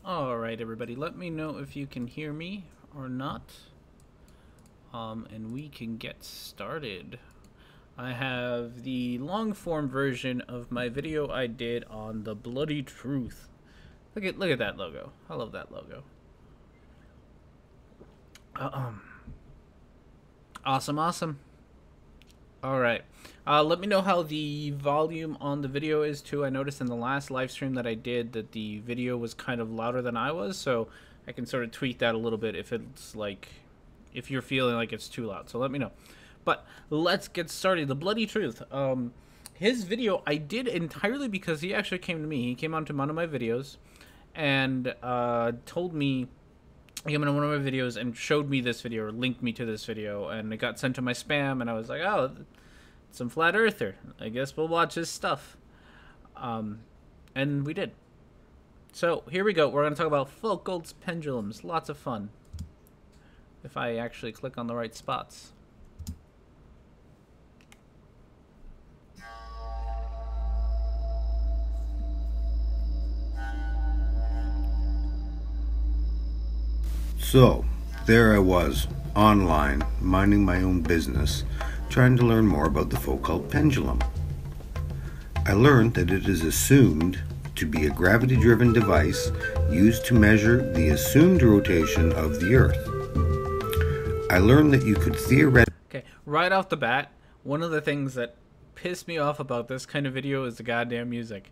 Alright, everybody, let me know if you can hear me or not. And we can get started. I have the long form version of my video I did on the bloody truth. Look at that logo. I love that logo. Awesome. Alright. Let me know how the volume on the video is too. I noticed in the last live stream that I did that the video was kind of louder than I was, so I can sort of tweak that a little bit if it's like, if you're feeling like it's too loud. So let me know. But let's get started. The bloody truth. His video I did entirely because he actually came to me. He came onto one of my videos and told me, he came into one of my videos and showed me this video or linked me to this video, and it got sent to my spam, and I was like, oh, some flat earther. I guess we'll watch his stuff. And we did. So here we go. We're going to talk about Foucault's pendulums. Lots of fun. If I actually click on the right spots. So, there I was, online, minding my own business, trying to learn more about the Foucault pendulum. I learned that it is assumed to be a gravity-driven device used to measure the assumed rotation of the Earth. I learned that you could theoretically... Okay, right off the bat, one of the things that pissed me off about this kind of video is the goddamn music.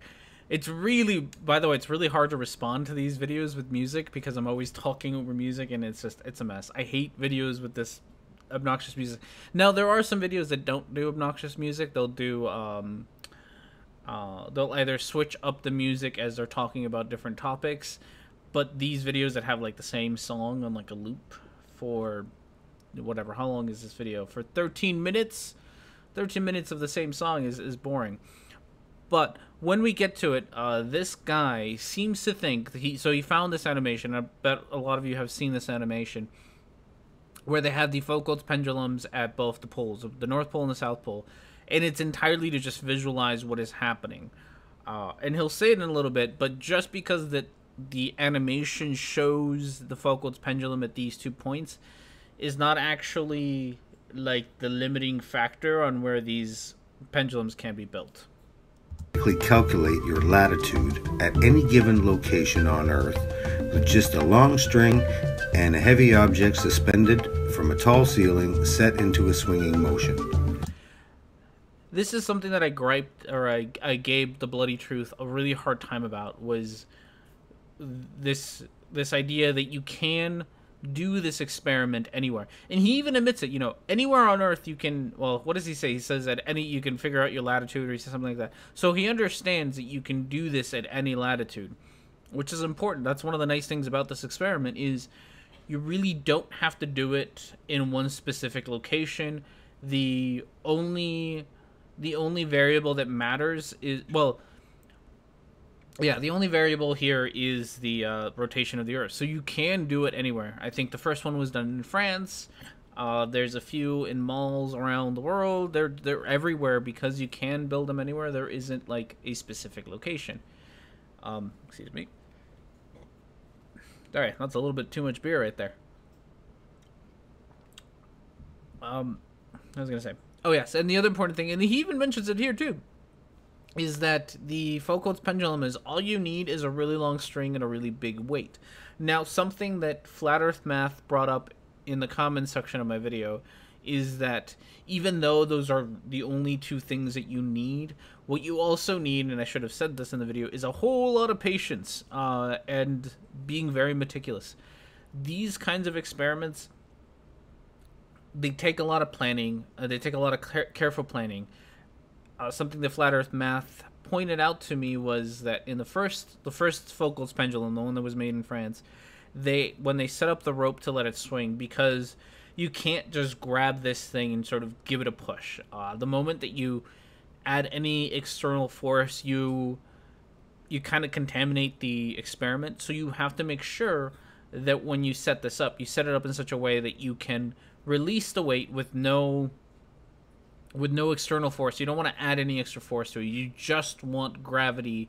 It's really, by the way, it's really hard to respond to these videos with music because I'm always talking over music and it's a mess. I hate videos with this obnoxious music. Now, there are some videos that don't do obnoxious music. They'll do, they'll either switch up the music as they're talking about different topics, but these videos that have like the same song on like a loop for whatever, how long is this video? For 13 minutes? 13 minutes of the same song is boring. But when we get to it, this guy seems to think that he found this animation. I bet a lot of you have seen this animation where they have the Foucault's pendulums at both the poles, the North Pole and the South Pole, and it's entirely to just visualize what is happening. And he'll say it in a little bit, but just because the animation shows the Foucault's pendulum at these 2 points is not actually like the limiting factor on where these pendulums can be built. Calculate your latitude at any given location on Earth with just a long string and a heavy object suspended from a tall ceiling set into a swinging motion. This is something that I griped, or I gave the bloody truth a really hard time about, was this idea that you can do this experiment anywhere. And he even admits it, you know, anywhere on Earth you can, well, what does he say? He says that you can figure out your latitude, or he says something like that. So he understands that you can do this at any latitude, which is important. That's one of the nice things about this experiment is you really don't have to do it in one specific location. The only variable that matters is, well, yeah, the only variable here is the rotation of the Earth. So you can do it anywhere. I think the first one was done in France. There's a few in malls around the world. They're everywhere because you can build them anywhere. There isn't like a specific location. Excuse me. All right, that's a little bit too much beer right there. I was gonna say. Oh yes, and the other important thing, and he even mentions it here too, is that the Foucault's pendulum is all you need is a really long string and a really big weight. Now, something that Flat Earth Math brought up in the comments section of my video is that even though those are the only two things that you need, what you also need, and I should have said this in the video, is a whole lot of patience and being very meticulous. These kinds of experiments they take a lot of planning. They take a lot of careful planning. Something that Flat Earth Math pointed out to me was that in the first Foucault's pendulum, the one that was made in France, when they set up the rope to let it swing, because you can't just grab this thing and sort of give it a push. The moment that you add any external force, you kind of contaminate the experiment. So you have to make sure that when you set this up, you set it up in such a way that you can release the weight with no external force. You don't want to add any extra force to it. You just want gravity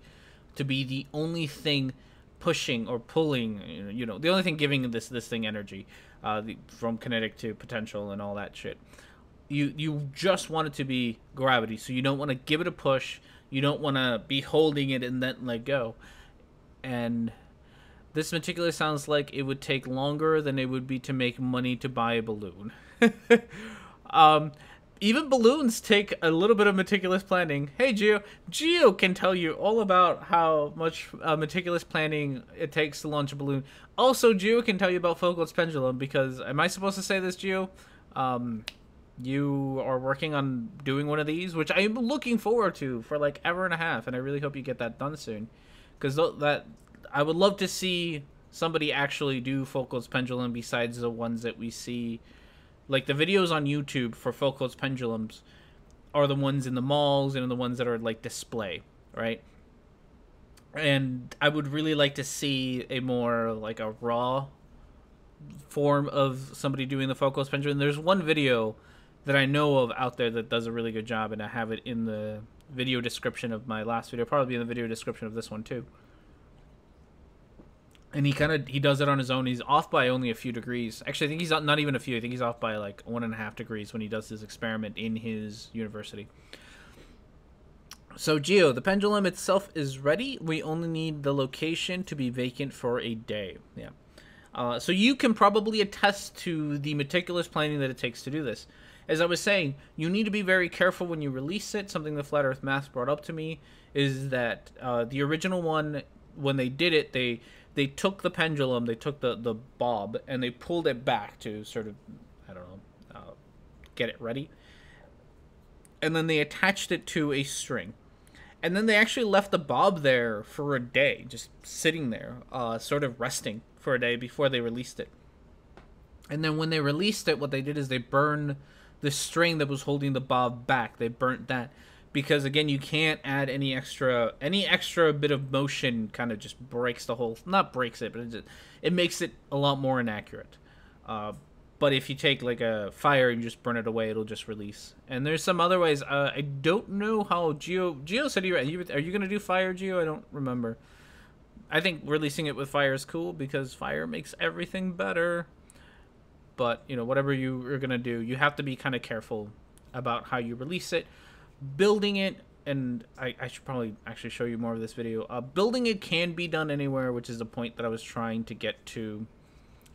to be the only thing pushing or pulling. The only thing giving this thing energy, from kinetic to potential and all that shit. You just want it to be gravity. So you don't want to give it a push. You don't want to be holding it and then let go. And this meticulous sounds like it would take longer than it would be to make money to buy a balloon. Even balloons take a little bit of meticulous planning. Hey, Geo can tell you all about how much meticulous planning it takes to launch a balloon. Also, Geo can tell you about Foucault's pendulum, because, am I supposed to say this, Geo? You are working on doing one of these, which I'm looking forward to for like ever and a half, and I really hope you get that done soon, because that I would love to see somebody actually do Foucault's pendulum besides the ones that we see. Like, the videos on YouTube for Foucault's pendulums are the ones in the malls and the ones that are like display, right? And I would really like to see a more like a raw form of somebody doing the Foucault's pendulum. There's one video that I know of out there that does a really good job, and I have it in the video description of my last video. Probably in the video description of this one too. And he does it on his own. He's off by only a few degrees. Actually, I think he's not even a few. I think he's off by like 1.5 degrees when he does his experiment in his university. So, Geo, the pendulum itself is ready. We only need the location to be vacant for a day. Yeah. So you can probably attest to the meticulous planning that it takes to do this. As I was saying, you need to be very careful when you release it. Something the Flat Earth Math brought up to me is that the original one, when they did it, they took the pendulum, they took the bob, and they pulled it back to sort of, I don't know, get it ready. And then they attached it to a string. And then they actually left the bob there for a day, just sitting there, sort of resting for a day before they released it. And then when they released it, what they did is they burned the string that was holding the bob back. They burnt that. Because, again, you can't add any extra bit of motion kind of just breaks the whole, not breaks it, but it makes it a lot more inaccurate. But if you take like a fire and you just burn it away, it'll just release. And there's some other ways. I don't know how Geo said are you going to do fire, Geo? I don't remember. I think releasing it with fire is cool because fire makes everything better. But, whatever you are going to do, you have to be kind of careful about how you release it. Building it, and I should probably actually show you more of this video. Building it can be done anywhere, which is the point that I was trying to get to.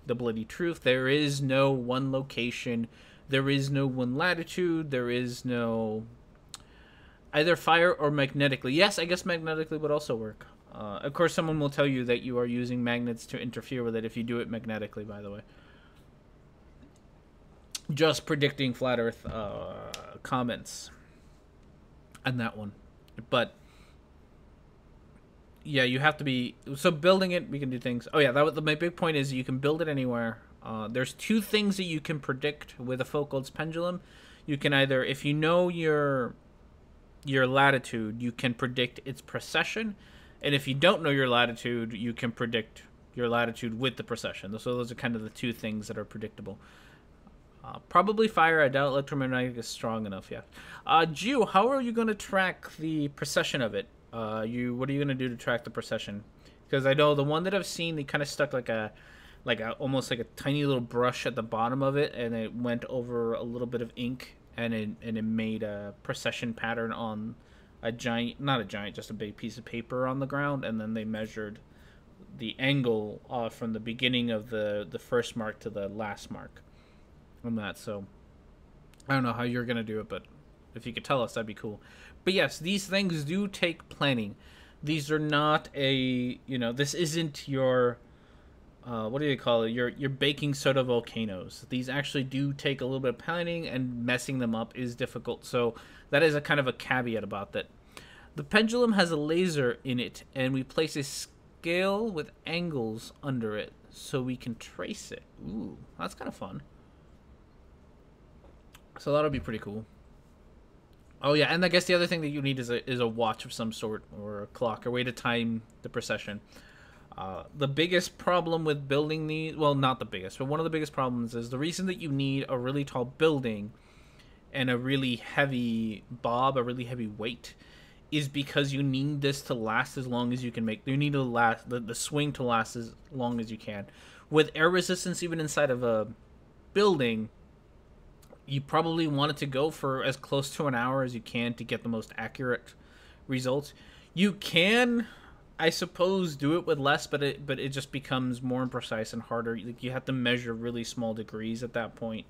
The bloody truth. There is no one location. There is no one latitude. There is no either fire or magnetically. Yes, I guess magnetically would also work. Of course, someone will tell you that you are using magnets to interfere with it if you do it magnetically, by the way. Just predicting flat Earth comments on that one. But yeah, you have to be, so building it, we can do things. Oh yeah, my big point is you can build it anywhere. There's two things that you can predict with a Foucault's pendulum. You can either, if you know your latitude, you can predict its precession, and if you don't know your latitude, you can predict your latitude with the precession. So those are kind of the two things that are predictable. Probably fire. I doubt electromagnetic is strong enough yet. Geo, how are you going to track the precession of it? What are you going to do to track the precession? Because I know the one that I've seen, they kind of stuck like a almost like a tiny little brush at the bottom of it, and it went over a little bit of ink, and it made a precession pattern on just a big piece of paper on the ground, and then they measured the angle from the beginning of the first mark to the last mark on that. So I don't know how you're going to do it, but if you could tell us, that'd be cool. But yes, these things do take planning. These are not this isn't your what do you call it? Your baking soda volcanoes. These actually do take a little bit of planning, and messing them up is difficult. So that is a kind of a caveat about that. The pendulum has a laser in it, and we place a scale with angles under it so we can trace it. Ooh, that's kind of fun. So that'll be pretty cool. Oh yeah, and I guess the other thing that you need is a watch of some sort, or a clock, or way to time the procession. The biggest problem with building these, well, not the biggest, but one of the biggest problems is the reason that you need a really tall building and a really heavy bob, a really heavy weight, is because you need this to last as long as you can make. You need to last the swing to last as long as you can. With air resistance, even inside of a building, you probably want it to go for as close to an hour as you can to get the most accurate results. You can, I suppose, do it with less, but it just becomes more imprecise and harder. Like, you have to measure really small degrees at that point,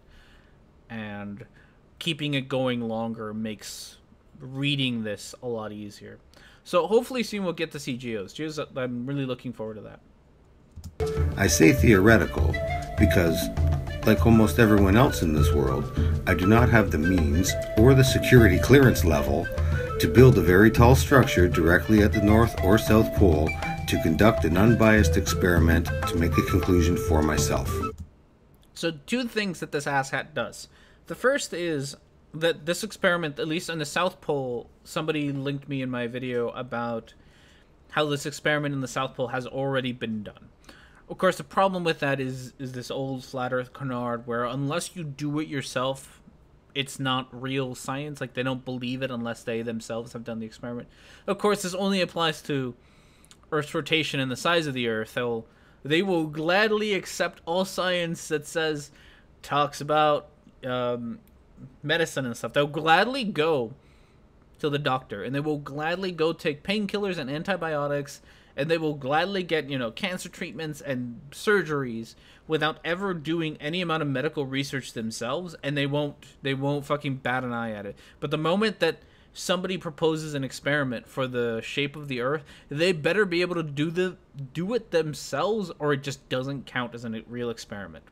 and keeping it going longer makes reading this a lot easier. So hopefully soon we'll get to see geos. I'm really looking forward to that. I say theoretical because, like almost everyone else in this world, I do not have the means or the security clearance level to build a very tall structure directly at the North or South Pole to conduct an unbiased experiment to make a conclusion for myself. So 2 things that this asshat does. The first is that this experiment, at least on the South Pole, somebody linked me in my video about how this experiment in the South Pole has already been done. Of course, the problem with that is this old flat earth canard, where unless you do it yourself, it's not real science. Like, they don't believe it unless they themselves have done the experiment. Of course, this only applies to Earth's rotation and the size of the Earth. They will gladly accept all science that talks about medicine and stuff. They'll gladly go to the doctor, and they will gladly go take painkillers and antibiotics, and they will gladly get, cancer treatments and surgeries without ever doing any amount of medical research themselves, and they won't fucking bat an eye at it. But the moment that somebody proposes an experiment for the shape of the Earth, they better be able to do it themselves, or it just doesn't count as a real experiment.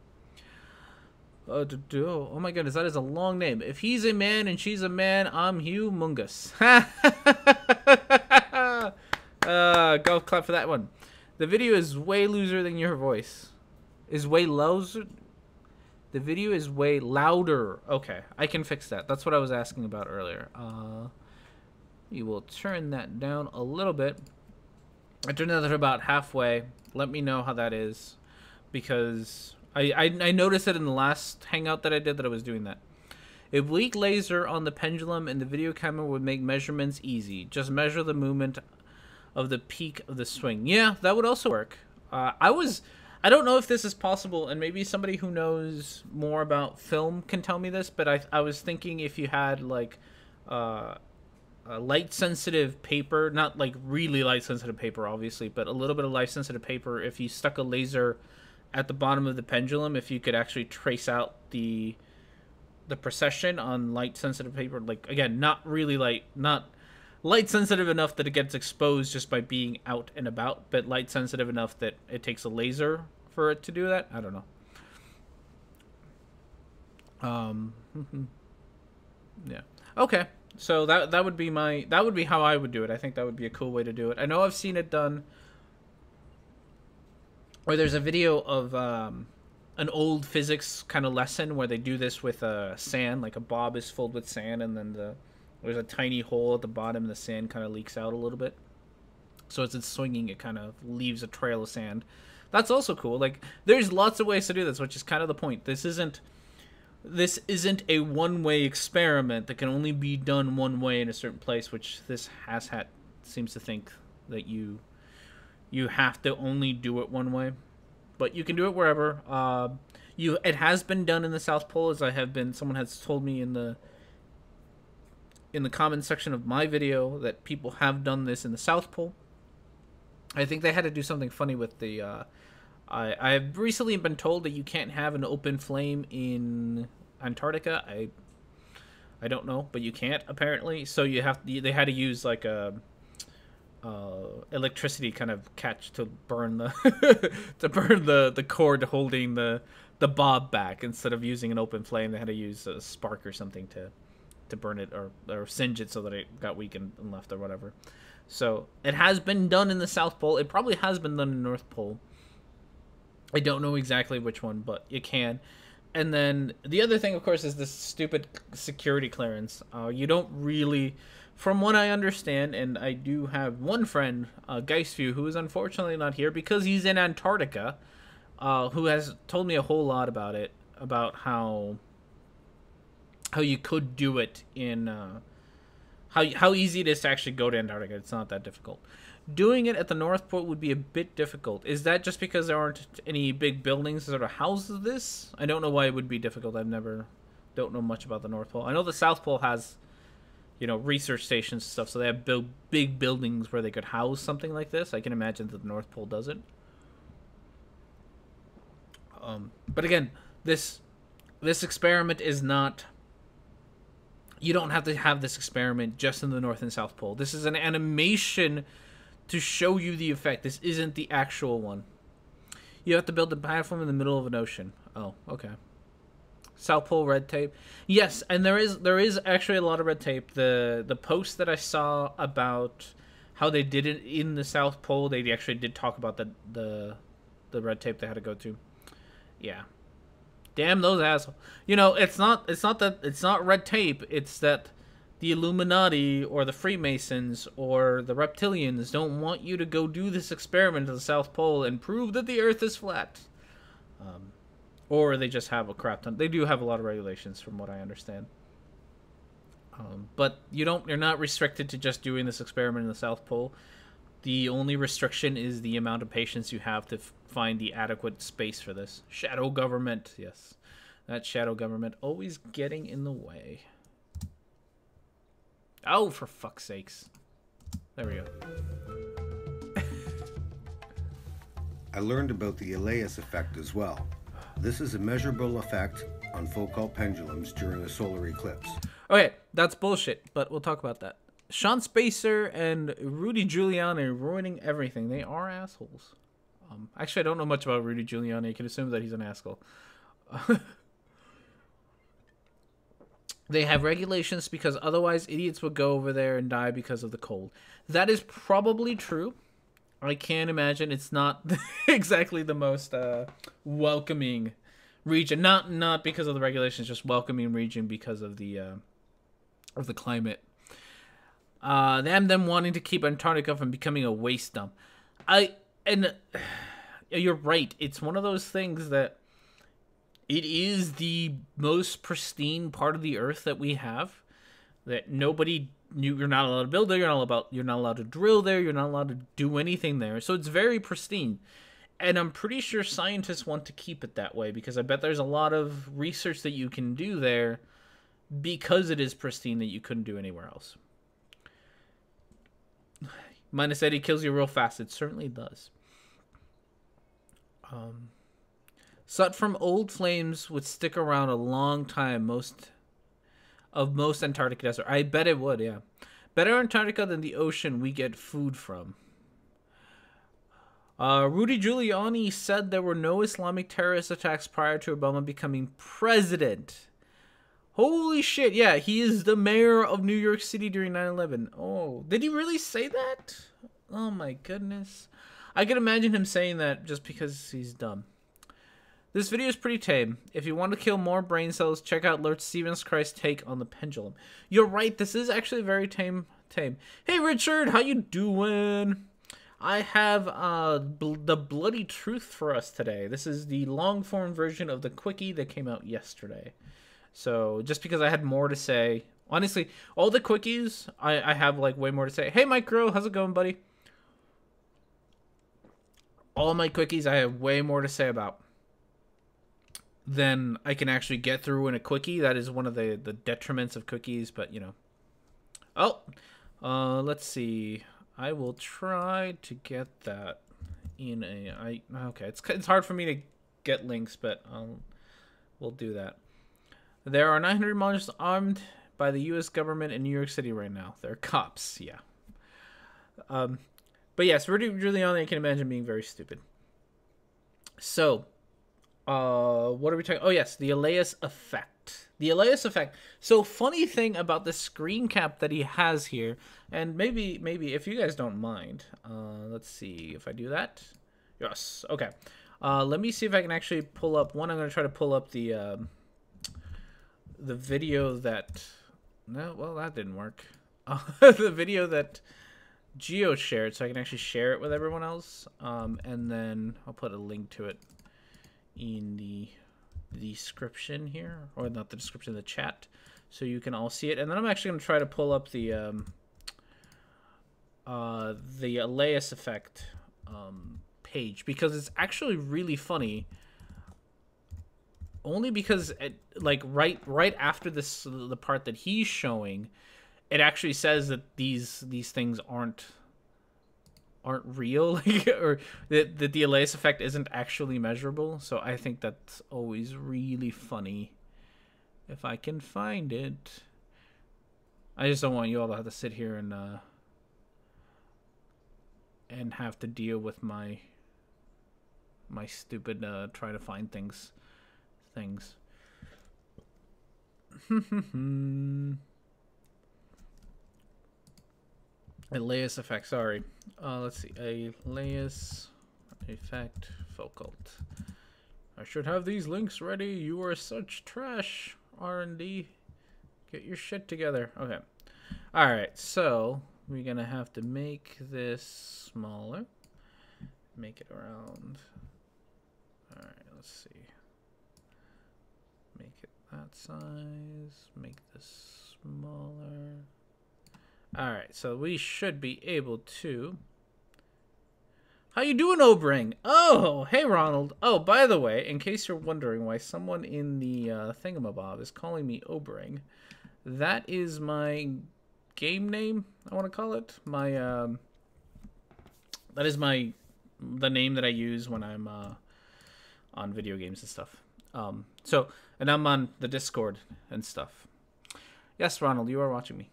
Oh my goodness, that is a long name. If he's a man and she's a man, I'm humongous. Golf clap for that one. The video is way looser than your voice. Is way louder? The video is way louder. Okay, I can fix that. That's what I was asking about earlier. You will turn that down a little bit. I turned that about halfway. Let me know how that is, because I noticed it in the last hangout that I did that I was doing that. A weak laser on the pendulum and the video camera would make measurements easy. Just measure the movement of the peak of the swing. Yeah, that would also work. I don't know if this is possible, and maybe somebody who knows more about film can tell me this, but I was thinking if you had, like, a light-sensitive paper, not, like, really light-sensitive paper, obviously, but a little bit of light-sensitive paper, if you stuck a laser at the bottom of the pendulum, if you could actually trace out the precession on light-sensitive paper, like, again, not really not light sensitive enough that it gets exposed just by being out and about, but light sensitive enough that it takes a laser for it to do that. I don't know. Yeah. Okay. So that would be how I would do it. I think that would be a cool way to do it. I know I've seen it done, or there's a video of an old physics kind of lesson where they do this with sand, like a bob is filled with sand, and then there's a tiny hole at the bottom, and the sand kind of leaks out a little bit. So as it's swinging, it kind of leaves a trail of sand. That's also cool. Like, there's lots of ways to do this, which is kind of the point. This isn't a one-way experiment that can only be done one way in a certain place, which this asshat seems to think that you have to only do it one way. But you can do it wherever. It has been done in the South Pole, as someone has told me in the comment section of my video that people have done this in the South Pole. I think they had to do something funny with the I've recently been told that you can't have an open flame in Antarctica. I don't know, but you can't apparently. So they had to use like a electricity kind of catch to burn the to burn the cord holding the bob back. Instead of using an open flame, they had to use a spark or something to burn it, or singe it so that it got weak and left or whatever. So it has been done in the South Pole. It probably has been done in the North Pole. I don't know exactly which one, but it can. And then the other thing, of course, is this stupid security clearance. You don't really, from what I understand, and I do have one friend, Geistview, who is unfortunately not here because he's in Antarctica, who has told me a whole lot about it, about how you could do it in how easy it is to actually go to Antarctica. It's not that difficult. Doing it at the North Pole would be a bit difficult. Is that just because there aren't any big buildings that sort of house this? I don't know why it would be difficult. Don't know much about the North Pole. I know the South Pole has, research stations and stuff, so they have big buildings where they could house something like this. I can imagine that the North Pole doesn't. But again, this experiment is not. You don't have to have this experiment just in the North and South Pole. This is an animation to show you the effect. This isn't the actual one. You have to build a platform in the middle of an ocean. Oh, okay. South Pole red tape. Yes, and there is actually a lot of red tape. The post that I saw about how they did it in the South Pole, they actually did talk about the red tape they had to go to. Yeah. Damn those assholes. It's not red tape. It's that the Illuminati or the Freemasons or the reptilians don't want you to go do this experiment at the South Pole and prove that the Earth is flat. Or they just have a crap ton. They do have a lot of regulations, from what I understand. But you're not restricted to just doing this experiment in the South Pole. The only restriction is the amount of patience you have to find the adequate space for this. Shadow government, yes. That shadow government always getting in the way. Oh, for fuck's sakes. There we go. I learned about the Elias effect as well. This is a measurable effect on Foucault pendulums during a solar eclipse. Okay, that's bullshit, but we'll talk about that. Sean Spacer and Rudy Giuliani ruining everything. They are assholes. Actually, I don't know much about Rudy Giuliani. You can assume that he's an asshole. They have regulations because otherwise idiots would go over there and die because of the cold. That is probably true. I can't imagine. It's not exactly the most welcoming region. Not because of the regulations, just welcoming region because of the climate. Them wanting to keep Antarctica from becoming a waste dump. You're right. It's one of those things that it is the most pristine part of the Earth that we have. That nobody knew. You're not allowed to build there. You're not allowed to drill there. You're not allowed to do anything there. So it's very pristine. And I'm pretty sure scientists want to keep it that way because I bet there's a lot of research that you can do there because it is pristine that you couldn't do anywhere else. Minus Eddie kills you real fast. It certainly does. Sut from old flames would stick around a long time. Most Antarctic desert. I bet it would, yeah. Better Antarctica than the ocean we get food from. Rudy Giuliani said there were no Islamic terrorist attacks prior to Obama becoming president. Holy shit, yeah, he is the mayor of New York City during 9/11. Oh, did he really say that? Oh my goodness. I can imagine him saying that just because he's dumb. This video is pretty tame. If you want to kill more brain cells, check out Lord Stevens Christ's take on the pendulum. You're right, this is actually very tame. Hey Richard, how you doing? I have the bloody truth for us today. This is the long form version of the quickie that came out yesterday. So just because I had more to say, honestly, all the quickies I have like way more to say. Hey Micro, how's it going, buddy? All my quickies I have way more to say about than I can actually get through in a quickie. That is one of the detriments of quickies, but you know. Oh, let's see. I will try to get that in a. Okay, it's hard for me to get links, but we'll do that. There are 900 monitors armed by the U.S. government in New York City right now. They're cops, yeah. But yes, Rudy Giuliani, I can imagine being very stupid. So, what are we talking? Oh yes, the Elias effect. The Elias effect. So funny thing about the screen cap that he has here, and maybe if you guys don't mind, let's see if I do that. Yes. Okay. Let me see if I can actually pull up one. I'm gonna try to pull up the video that. No, well that didn't work. The video that Geo shared, so I can actually share it with everyone else. And then I'll put a link to it in the description here, or not the description, the chat, so you can all see it. And then I'm actually going to try to pull up the Elias effect page, because it's actually really funny. Only because it, like right after this, the part that he's showing, it actually says that these things aren't real, like, or that the Elias effect isn't actually measurable. So I think that's always really funny. If I can find it, I just don't want you all to have to sit here and have to deal with my stupid try to find things. Elias effect, sorry. Let's see. Elias effect Foucault. I should have these links ready. You are such trash, R&D. Get your shit together. Okay. Alright, so we're gonna have to make this smaller. Make it around. Alright, let's see. Make it that size. Make this smaller. Alright, so we should be able to... How you doing, Obring? Oh, hey, Ronald. Oh, by the way, in case you're wondering why someone in the thingamabob is calling me Obring, that is my game name, I want to call it. My, that is the name that I use when I'm on video games and stuff. So, and I'm on the Discord and stuff. Yes, Ronald, you are watching me.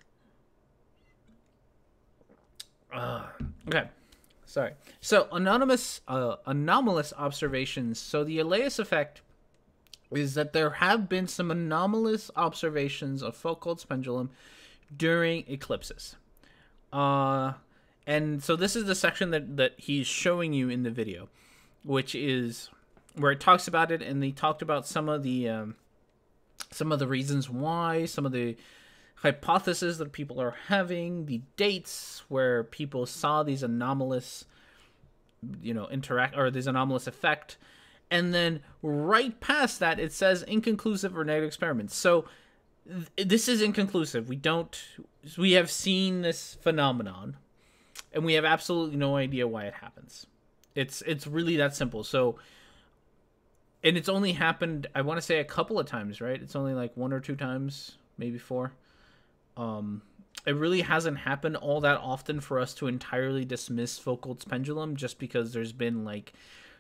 Okay, sorry. So anomalous observations. So the Elias effect is that there have been some anomalous observations of Foucault's pendulum during eclipses. And so this is the section that he's showing you in the video, which is where it talks about it, and they talked about some of the reasons why, some of the hypotheses that people are having, the dates where people saw these anomalous, this anomalous effect, and then right past that it says inconclusive or negative experiments. So this is inconclusive. We have seen this phenomenon, and we have absolutely no idea why it happens. It's really that simple. So, and it's only happened, I want to say, a couple of times, right? It's only like 1 or 2 times, maybe 4. It really hasn't happened all that often for us to entirely dismiss Foucault's pendulum, just because there's been like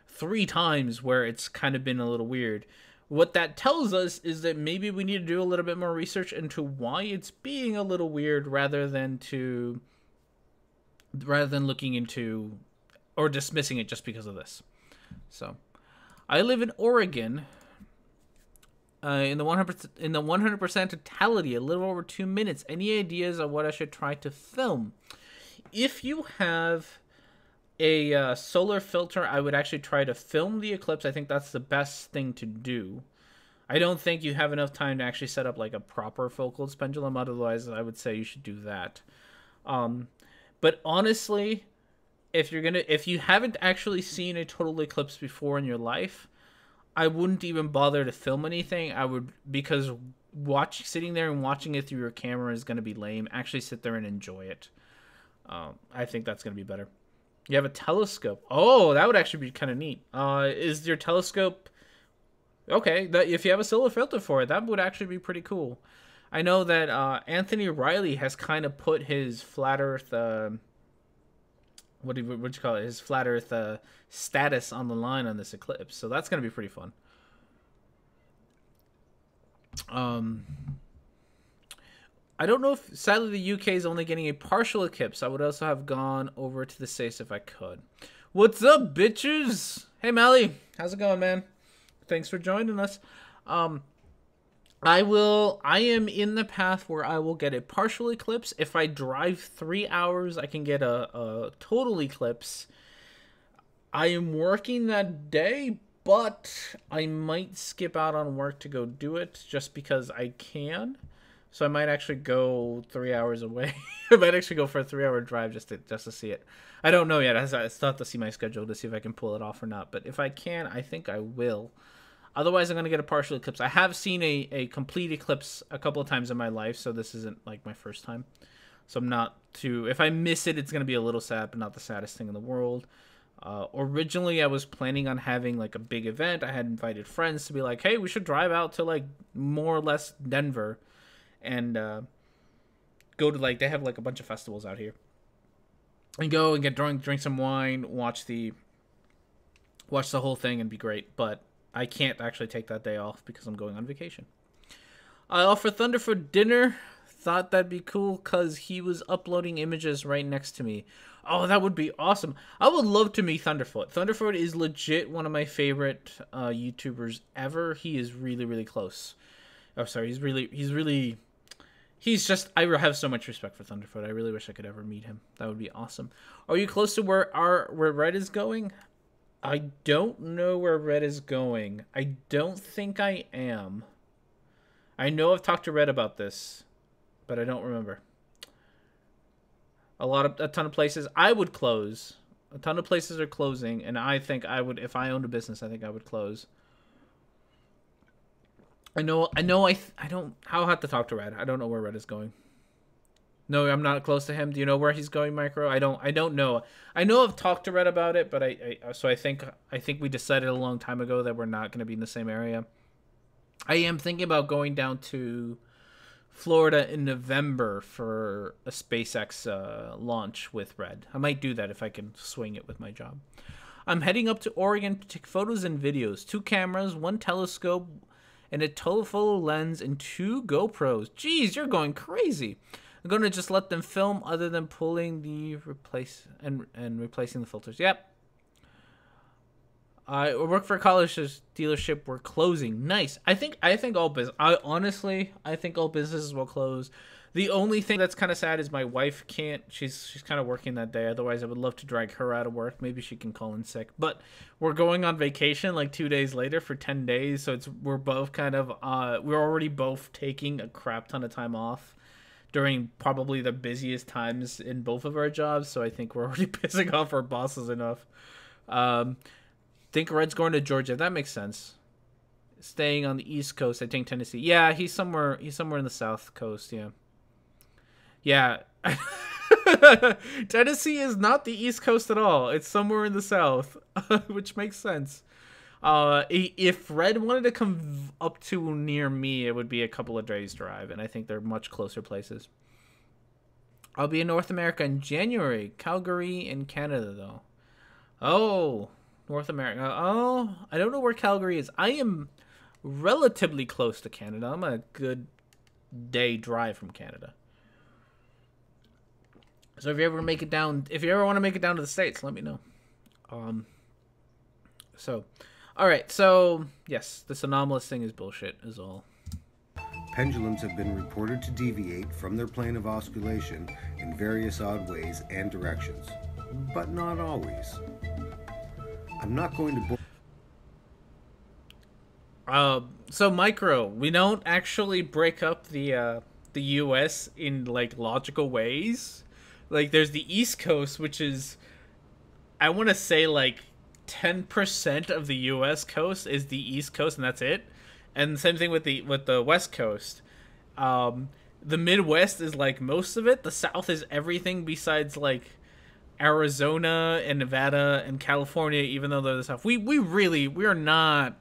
3 times where it's kind of been a little weird. What that tells us is that maybe we need to do a little bit more research into why it's being a little weird, rather than looking into or dismissing it just because of this. So, I live in Oregon. In the 100% totality, a little over 2 minutes. Any ideas on what I should try to film? If you have a solar filter, I would actually try to film the eclipse. I think that's the best thing to do. I don't think you have enough time to actually set up like a proper Foucault's pendulum. Otherwise, I would say you should do that. But honestly, if you haven't actually seen a total eclipse before in your life, I wouldn't even bother to film anything. Because sitting there and watching it through your camera is going to be lame. Actually sit there and enjoy it. I think that's going to be better. You have a telescope. Oh, that would actually be kind of neat. Is your telescope... Okay, if you have a solar filter for it, that would actually be pretty cool. I know that Anthony Riley has kind of put his flat Earth... what do you call it? His flat Earth status on the line on this eclipse, so that's gonna be pretty fun. I don't know if, sadly, the UK is only getting a partial eclipse. I would also have gone over to the States if I could. What's up, bitches? Hey, Mally. How's it going, man? Thanks for joining us. I am in the path where I will get a partial eclipse. If I drive 3 hours, I can get a total eclipse. I am working that day, but I might skip out on work to go do it just because I can. So I might actually go 3 hours away. I might actually go for a 3 hour drive just to see it. I don't know yet. I still have to see my schedule to see if I can pull it off or not. But if I can, I think I will. Otherwise, I'm going to get a partial eclipse. I have seen a complete eclipse a couple of times in my life, so this isn't like my first time. So I'm not too... If I miss it, it's going to be a little sad, but not the saddest thing in the world. Originally, I was planning on having like a big event. I had invited friends to be like, hey, we should drive out to like more or less Denver and go to like... They have like a bunch of festivals out here. And go and get drunk, drink some wine, watch the whole thing and be great. But I can't actually take that day off because I'm going on vacation. I offer Thunder for dinner. Thought that'd be cool because he was uploading images right next to me. Oh, that would be awesome. I would love to meet Thunderfoot. Thunderfoot is legit one of my favorite YouTubers ever. He is really, really close. Oh, sorry. He's just, I have so much respect for Thunderfoot. I really wish I could ever meet him. That would be awesome. Are you close to where Red is going? I don't know where Red is going. I don't think I am. I know I've talked to Red about this, but I don't remember. A ton of places I would close. A ton of places are closing, and I think I would, if I owned a business, I think I would close. I don't, I'll have to talk to Red. I don't know where Red is going. No, I'm not close to him. Do you know where he's going, Micro? I don't know. I know I've talked to Red about it, but I think we decided a long time ago that we're not going to be in the same area. I am thinking about going down to Florida in November for a SpaceX launch with Red. I might do that if I can swing it with my job. I'm heading up to Oregon to take photos and videos. 2 cameras, 1 telescope, and a telephoto lens, and 2 GoPros. Jeez, you're going crazy. I'm going to just let them film other than pulling the replacing the filters. Yep. I work for a college dealership. We're closing. Nice. I think all business. I think all businesses will close. The only thing that's kind of sad is my wife can't. She's kind of working that day. Otherwise, I would love to drag her out of work. Maybe she can call in sick. But we're going on vacation like 2 days later for 10 days. So we're both kind of we're already both taking a crap ton of time off during probably the busiest times in both of our jobs. So I think we're already pissing off our bosses enough. Think Red's going to Georgia. That makes sense. Staying on the East Coast, I think Tennessee. Yeah, he's somewhere in the South Coast, yeah. Yeah. Tennessee is not the East Coast at all. It's somewhere in the South, which makes sense. If Red wanted to come up to near me, it would be a couple of days drive, and I think they're much closer places. I'll be in North America in January. Calgary in Canada, though. Oh, North America. Oh, I don't know where Calgary is. I am relatively close to Canada. I'm a good day drive from Canada. So if you ever make it down, if you ever want to make it down to the States, let me know. All right. So yes, this anomalous thing is bullshit. Is all. Pendulums have been reported to deviate from their plane of oscillation in various odd ways and directions, but not always. I'm not going to... So Micro, we don't actually break up the U.S. in, like, logical ways. Like, there's the East Coast, which is, I want to say, like, 10% of the U.S. coast is the East Coast, and that's it. And the same thing with the West Coast. The Midwest is, like, most of it. The South is everything besides, like, Arizona and Nevada and California, even though they're the South. We're not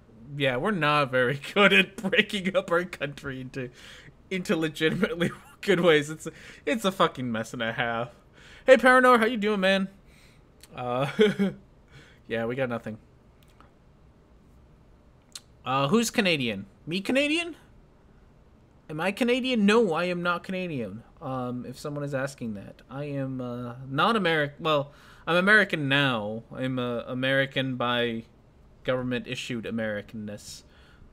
very good at breaking up our country into legitimately good ways. It's a fucking mess and a half. Hey Paranor, how you doing, man? Yeah, we got nothing. Who's Canadian? Me Canadian? Am I Canadian? No, I am not Canadian. If someone is asking that, I am not American. Well, I'm American now. I'm American by government issued Americanness.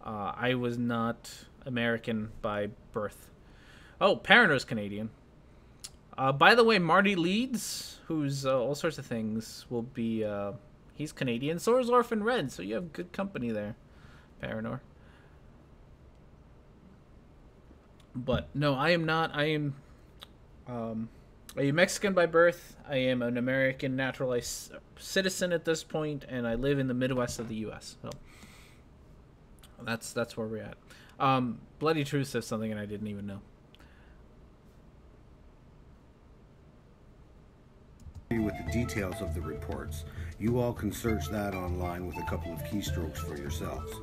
I was not American by birth. Oh, Paranor's Canadian. By the way, Marty Leeds, who's all sorts of things, will be. He's Canadian. So is Orphan Red. So you have good company there, Paranor. But no, I am not. I am Mexican by birth. I am an American naturalized citizen at this point, and I live in the Midwest of the U.S. So that's where we're at. Bloody Truth says something, and I didn't even know. With the details of the reports, you all can search that online with a couple of keystrokes for yourselves.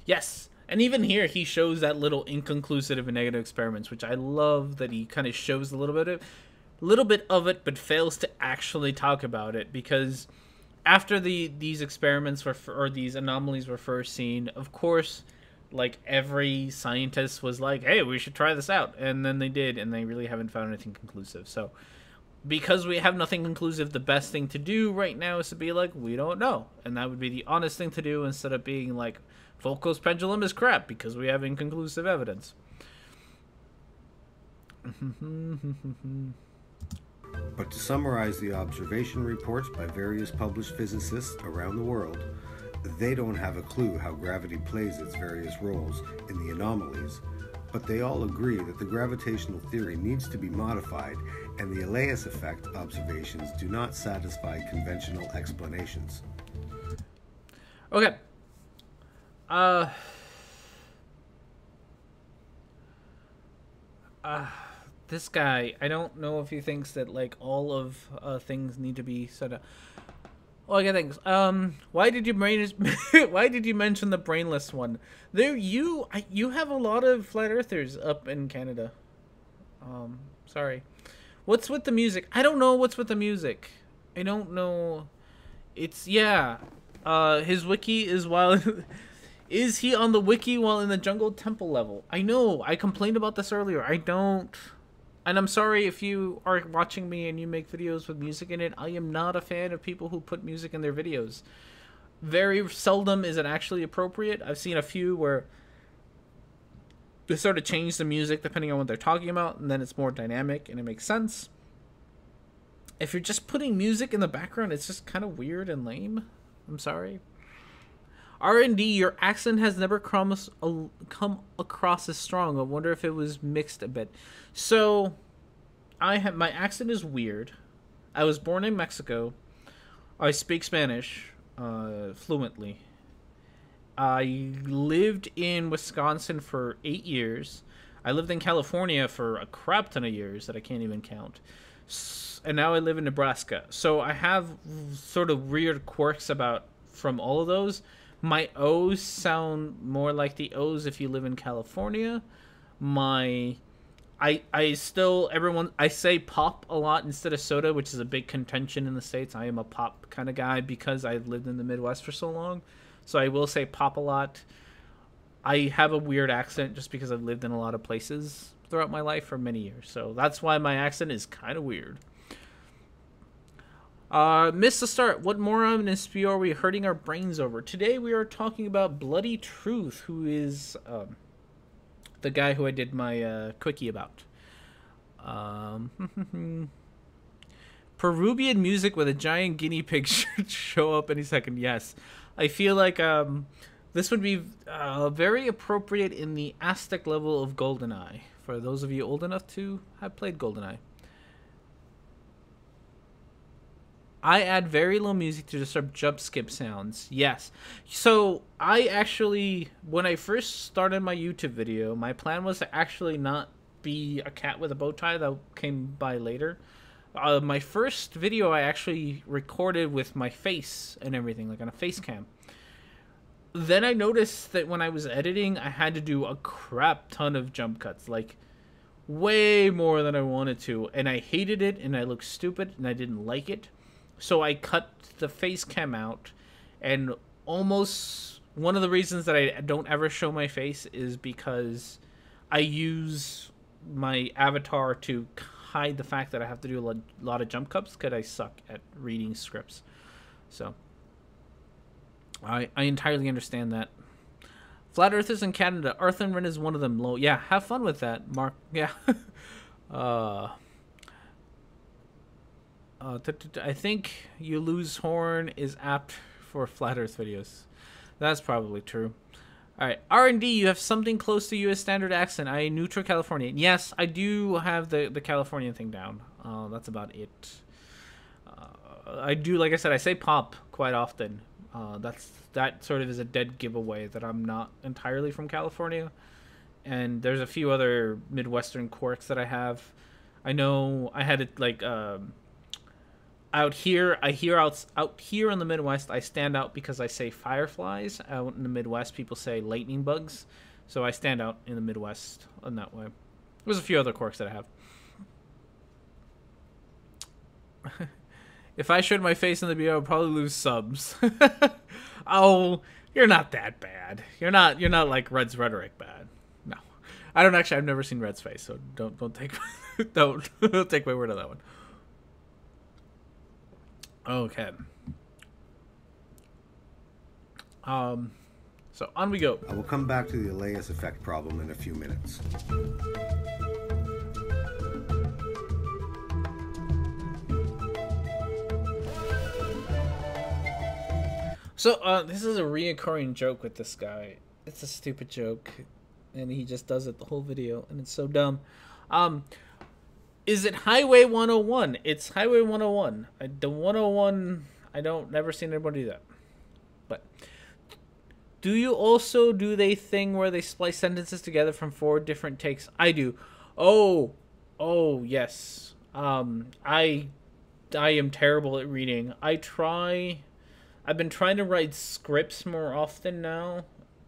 Yes. And even here, he shows that little inconclusive and negative experiments, which I love that he kind of shows a little bit of it, but fails to actually talk about it, because after these experiments or these anomalies were first seen, of course, like every scientist was like, "Hey, we should try this out," and then they did, and they really haven't found anything conclusive. So, because we have nothing conclusive, the best thing to do right now is to be like, we don't know, and that would be the honest thing to do instead of being like, Foucault's pendulum is crap because we have inconclusive evidence. But to summarize the observation reports by various published physicists around the world, they don't have a clue how gravity plays its various roles in the anomalies, but they all agree that the gravitational theory needs to be modified, and the Elias effect observations do not satisfy conventional explanations. Okay. This guy, I don't know if he thinks that like all of things need to be set up. Oh, I got things. Why did you why did you mention the brainless one? There, you have a lot of flat earthers up in Canada. Sorry. What's with the music? I don't know what's with the music. I don't know. It's yeah. His wiki is while. Is he on the wiki while in the jungle temple level? I know. I complained about this earlier. I don't. And I'm sorry if you are watching me and you make videos with music in it. I am not a fan of people who put music in their videos. Very seldom is it actually appropriate. I've seen a few where they sort of change the music depending on what they're talking about, and then it's more dynamic and it makes sense. If you're just putting music in the background, it's just kind of weird and lame. I'm sorry. R&D, your accent has never come across as strong. I wonder if it was mixed a bit. So, my accent is weird. I was born in Mexico. I speak Spanish fluently. I lived in Wisconsin for 8 years. I lived in California for a crap ton of years that I can't even count. And now I live in Nebraska. So I have sort of weird quirks from all of those. My O's sound more like the O's if you live in California. I say pop a lot instead of soda, which is a big contention in the States. I am a pop kind of guy because I've lived in the Midwest for so long. So I will say pop a lot. I have a weird accent just because I've lived in a lot of places throughout my life for many years. So that's why my accent is kind of weird. Missed the start. What moron and spew are we hurting our brains over? Today we are talking about Bloody Truth, who is the guy who I did my quickie about. Peruvian music with a giant guinea pig should show up any second. Yes. I feel like this would be very appropriate in the Aztec level of GoldenEye. For those of you old enough to have played GoldenEye. I add very low music to disturb jump skip sounds. Yes. So I actually, when I first started my YouTube video, my plan was to actually not be a cat with a bow tie. That came by later. My first video I actually recorded with my face and everything, like on a face cam. Then I noticed that when I was editing, I had to do a crap ton of jump cuts, like way more than I wanted to. And I hated it, and I looked stupid, and I didn't like it. So I cut the face cam out, and almost one of the reasons that I don't ever show my face is because I use my avatar to hide the fact that I have to do a lot of jump cuts because I suck at reading scripts. So I entirely understand that. Flat Earthers in Canada. Arthurman is one of them. Low. Yeah, have fun with that, Mark. Yeah. I think You Lose Horn is apt for Flat Earth videos. That's probably true. All right, R&D, you have something close to U.S. standard accent. I neutral Californian. Yes, I do have the Californian thing down. That's about it. I do, like I said, I say pop quite often. That sort of is a dead giveaway that I'm not entirely from California. And there's a few other Midwestern quirks that I have. I know I had it like out here. Out here in the Midwest, I stand out because I say fireflies. Out in the Midwest, people say lightning bugs. So I stand out in the Midwest in that way. There's a few other quirks that I have. If I showed my face in the video, I'd probably lose subs. Oh, you're not that bad. You're not like Red's Rhetoric bad. No, I don't actually. I've never seen Red's face, so don't take don't take my word on that one. Okay. So on we go. I will come back to the Elias effect problem in a few minutes. So this is a reoccurring joke with this guy. It's a stupid joke, and he just does it the whole video, and it's so dumb. Is it Highway 101? It's Highway 101. The 101, I don't never seen anybody do that. But do you also do they thing where they splice sentences together from 4 different takes? I do. Oh yes. I am terrible at reading. I've been trying to write scripts more often now.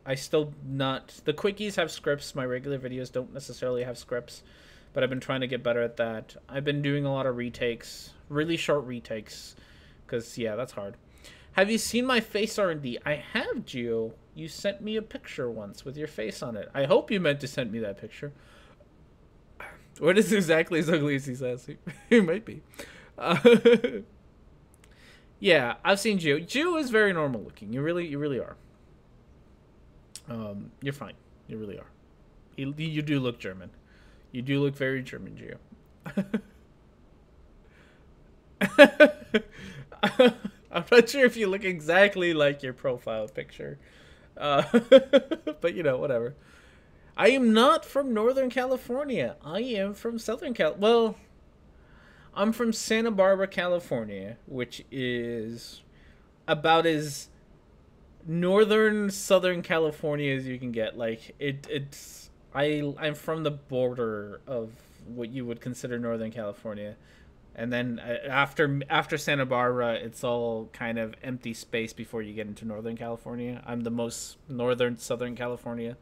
I still not... The quickies have scripts. My regular videos don't necessarily have scripts. But I've been trying to get better at that. I've been doing a lot of retakes. Really short retakes. Because, yeah, that's hard. Have you seen my face R&D? I have, Gio. You sent me a picture once with your face on it. I hope you meant to send me that picture. What is exactly as ugly as he says? He might be. Yeah, I've seen Gio. Gio is very normal looking. You really are. You're fine. You really are. You do look German. You do look very German, Gio. I'm not sure if you look exactly like your profile picture. But, you know, whatever. I am not from Northern California. I am from Southern Cal. Well, I'm from Santa Barbara, California, which is about as northern Southern California as you can get. Like I'm from the border of what you would consider Northern California, and then after Santa Barbara, it's all kind of empty space before you get into Northern California. I'm the most northern Southern California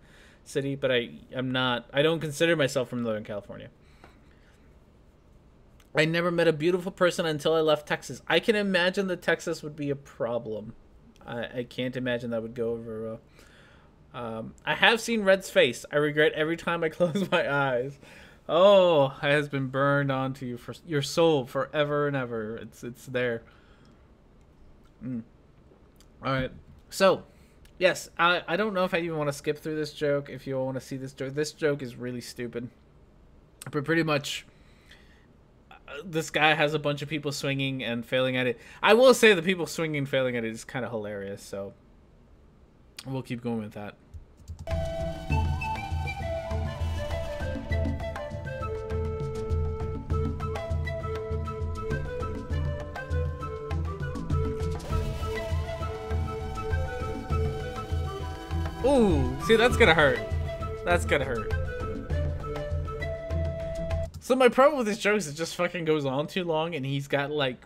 city, but I'm not. I don't consider myself from Northern California. I never met a beautiful person until I left Texas. I can imagine that Texas would be a problem. I can't imagine that would go over well. I have seen Red's face. I regret every time I close my eyes. Oh, it has been burned onto you for your soul forever and ever. It's there. All right. So, yes, I don't know if I even want to skip through this joke. If you want to see this joke is really stupid. But pretty much, this guy has a bunch of people swinging and failing at it. I will say the people swinging and failing at it is kind of hilarious, so we'll keep going with that. Ooh, see, that's gonna hurt. That's gonna hurt. So my problem with his jokes is it just fucking goes on too long, and he's got like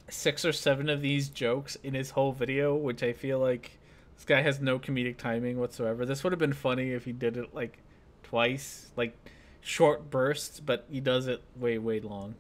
6 or 7 of these jokes in his whole video, which I feel like this guy has no comedic timing whatsoever. This would have been funny if he did it like twice, like short bursts, but he does it way long.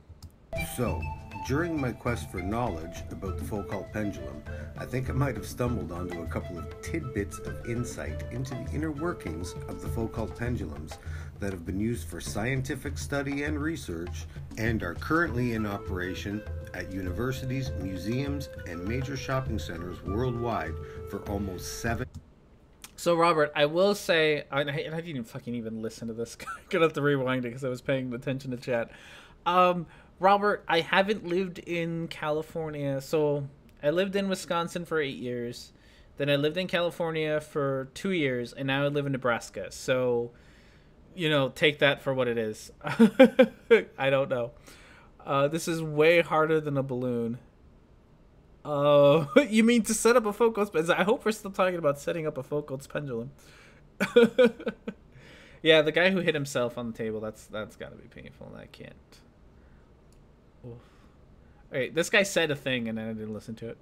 So, during my quest for knowledge about the Foucault pendulum, I think I might have stumbled onto a couple of tidbits of insight into the inner workings of the Foucault pendulums that have been used for scientific study and research and are currently in operation at universities, museums, and major shopping centers worldwide for almost 7. So, Robert, I will say, I didn't fucking even listen to this. Gonna have to rewind it because I was paying attention to chat. Robert, I haven't lived in California. So, I lived in Wisconsin for 8 years. Then I lived in California for 2 years, and now I live in Nebraska. So, take that for what it is. I don't know. This is way harder than a balloon. You mean to set up a Foucault's? I hope we're still talking about setting up a Foucault's pendulum. Yeah, the guy who hit himself on the table. That's got to be painful. I can't. Oof. Wait, this guy said a thing and then I didn't listen to it.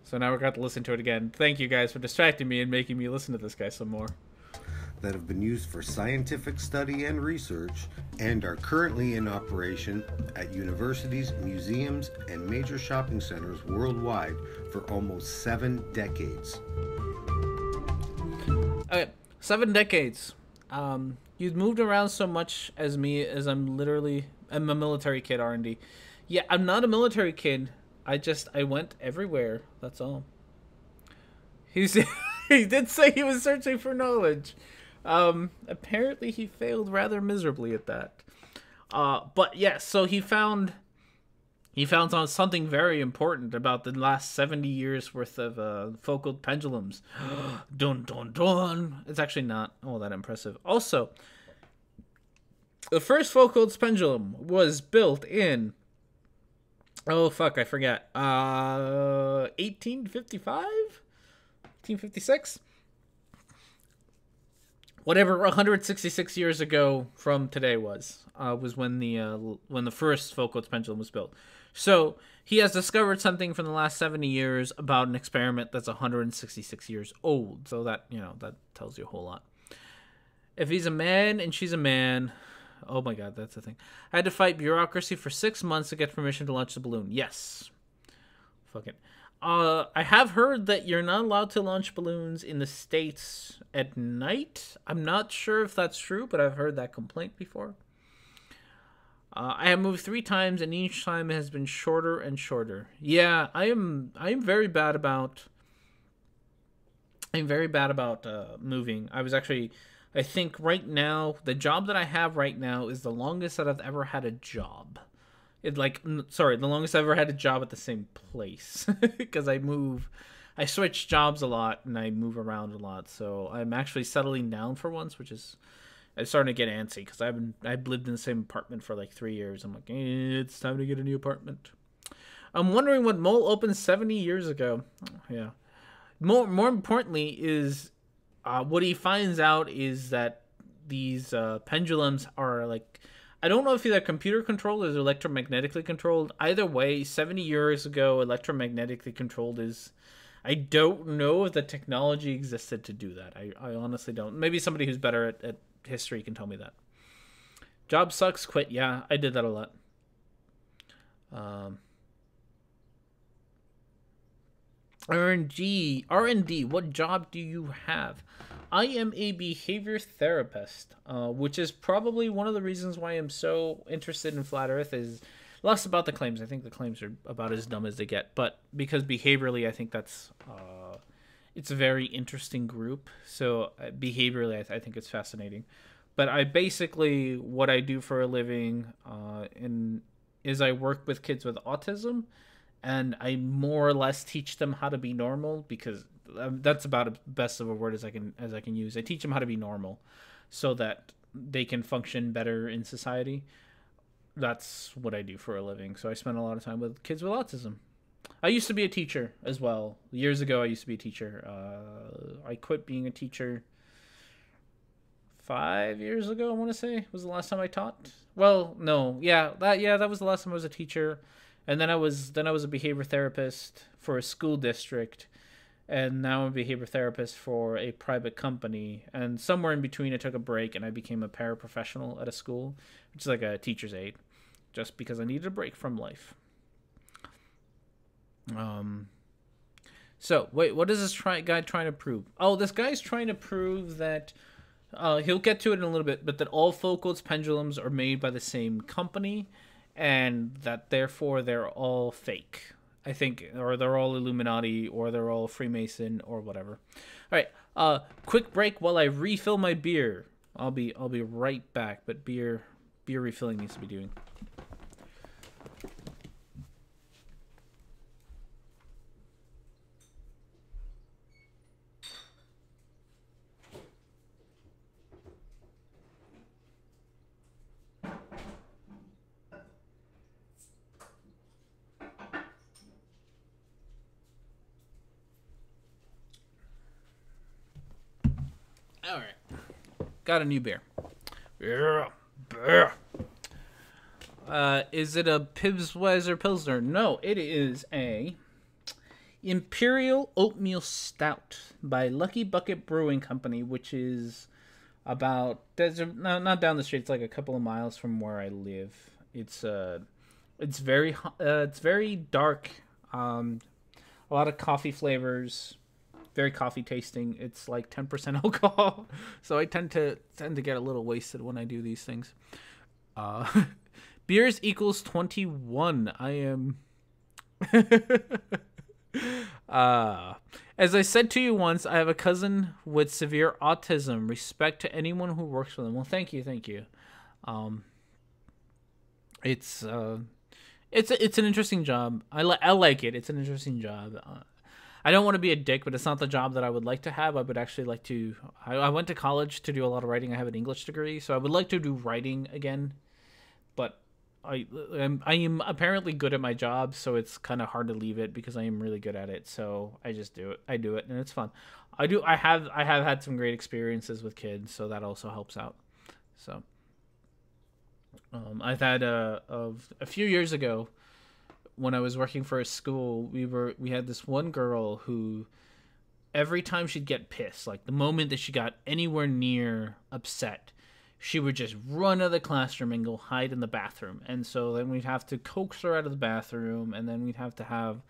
So now we're going to listen to it again. Thank you guys for distracting me and making me listen to this guy some more. That have been used for scientific study and research and are currently in operation at universities, museums, and major shopping centers worldwide for almost 7 decades. Okay, 7 decades. You've moved around so much as me, as I'm a military kid, R&D. Yeah, I'm not a military kid. I went everywhere. That's all. He did say he was searching for knowledge. Apparently he failed rather miserably at that. But yes, so he found something very important about the last 70 years worth of focal pendulums. Dun dun dun. It's actually not all that impressive. Also, the first Foucault's pendulum was built in, oh fuck, I forget. 1855? 1856? Whatever 166 years ago from today was when the first Foucault's pendulum was built. So he has discovered something from the last 70 years about an experiment that's 166 years old. So that that tells you a whole lot. If he's a man and she's a man, oh my god, that's the thing. I had to fight bureaucracy for 6 months to get permission to launch the balloon. Yes. Fuck it. I have heard that you're not allowed to launch balloons in the States at night. I'm not sure if that's true, but I've heard that complaint before. I have moved 3 times, and each time it has been shorter and shorter. Yeah, I'm very bad about. I'm very bad about moving. I think right now, the job that I have right now is the longest that I've ever had a job. The longest I've ever had a job at the same place. Because I switch jobs a lot and I move around a lot. So I'm actually settling down for once, which is, I'm starting to get antsy because I've lived in the same apartment for like 3 years. I'm like, it's time to get a new apartment. I'm wondering what Mole opened 70 years ago. Oh, yeah. More importantly is what he finds out is that these pendulums are like, I don't know if they're computer controlled or electromagnetically controlled. Either way, 70 years ago, electromagnetically controlled is... I don't know if the technology existed to do that. I honestly don't. Maybe somebody who's better at history can tell me that. Job sucks, quit. Yeah, I did that a lot. R&D, what job do you have? I am a behavior therapist, which is probably one of the reasons why I'm so interested in Flat Earth is less about the claims. I think the claims are about as dumb as they get, but because behaviorally, I think that's it's a very interesting group. So behaviorally, I think it's fascinating. But what I do for a living is I work with kids with autism, and I more or less teach them how to be normal because that's about the best of a word as I can use. I teach them how to be normal so that they can function better in society. That's what I do for a living. So I spend a lot of time with kids with autism. I used to be a teacher as well. Years ago, I used to be a teacher. I quit being a teacher 5 years ago, I want to say, was the last time I taught. Well, no. That was the last time I was a teacher. And then I was a behavior therapist for a school district. And now I'm a behavior therapist for a private company. And somewhere in between, I took a break and I became a paraprofessional at a school, which is like a teacher's aide, just because I needed a break from life. So, wait, what is this guy trying to prove? Oh, this guy's trying to prove that He'll get to it in a little bit, but that all Foucault's pendulums are made by the same company, and that therefore they're all fake. I think, or they're all Illuminati, or they're all Freemason, or whatever. All right, quick break while I refill my beer. I'll be right back. But beer refilling needs to be doing. All right, got a new beer. Yeah, beer. Is it a Pibsweiser Pilsner? No, it is a Imperial Oatmeal Stout by Lucky Bucket Brewing Company, which is about not down the street. It's like a couple of miles from where I live. It's very dark. A lot of coffee flavors, very coffee tasting. It's like 10% alcohol, so I tend to get a little wasted when I do these things. Beers equals 21. I am. As I said to you once, I have a cousin with severe autism. Respect to anyone who works with them. Well, thank you. It's an interesting job. I like it. It's an interesting job. I don't want to be a dick, but it's not the job that I would like to have. I would actually like to. I went to college to do a lot of writing. I have an English degree, so I would like to do writing again. But I am apparently good at my job, so it's kind of hard to leave it because I am really good at it. So I just do it. I do it, and it's fun. I have had some great experiences with kids, so that also helps out. So I've had a few years ago when I was working for a school. We had this one girl who every time she'd get pissed, like the moment that she got anywhere near upset, she would just run out of the classroom and go hide in the bathroom. And so then we'd have to coax her out of the bathroom, and then we'd have to have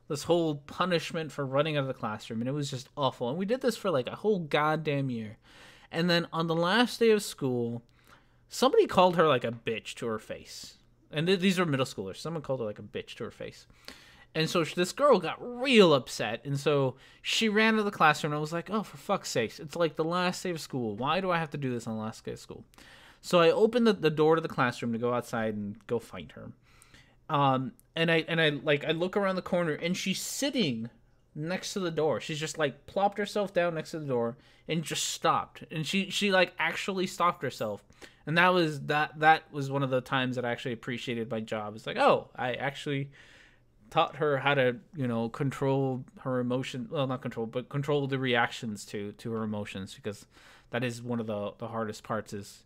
this whole punishment for running out of the classroom. And it was just awful. And we did this for like a whole goddamn year. And then on the last day of school, somebody called her like a bitch to her face. And these are middle schoolers. Someone called her like a bitch to her face. And so this girl got real upset. And so she ran to the classroom. And I was like, oh, for fuck's sakes. It's like the last day of school. Why do I have to do this on the last day of school? So I opened the door to the classroom to go outside and go fight her. And I look around the corner and she's sitting next to the door. She's just like plopped herself down next to the door and just stopped. And she like actually stopped herself. And that was one of the times that I actually appreciated my job. It's like, oh, I actually taught her how to, control her emotion. Well, not control, but control the reactions to her emotions, because that is one of the hardest parts. Is,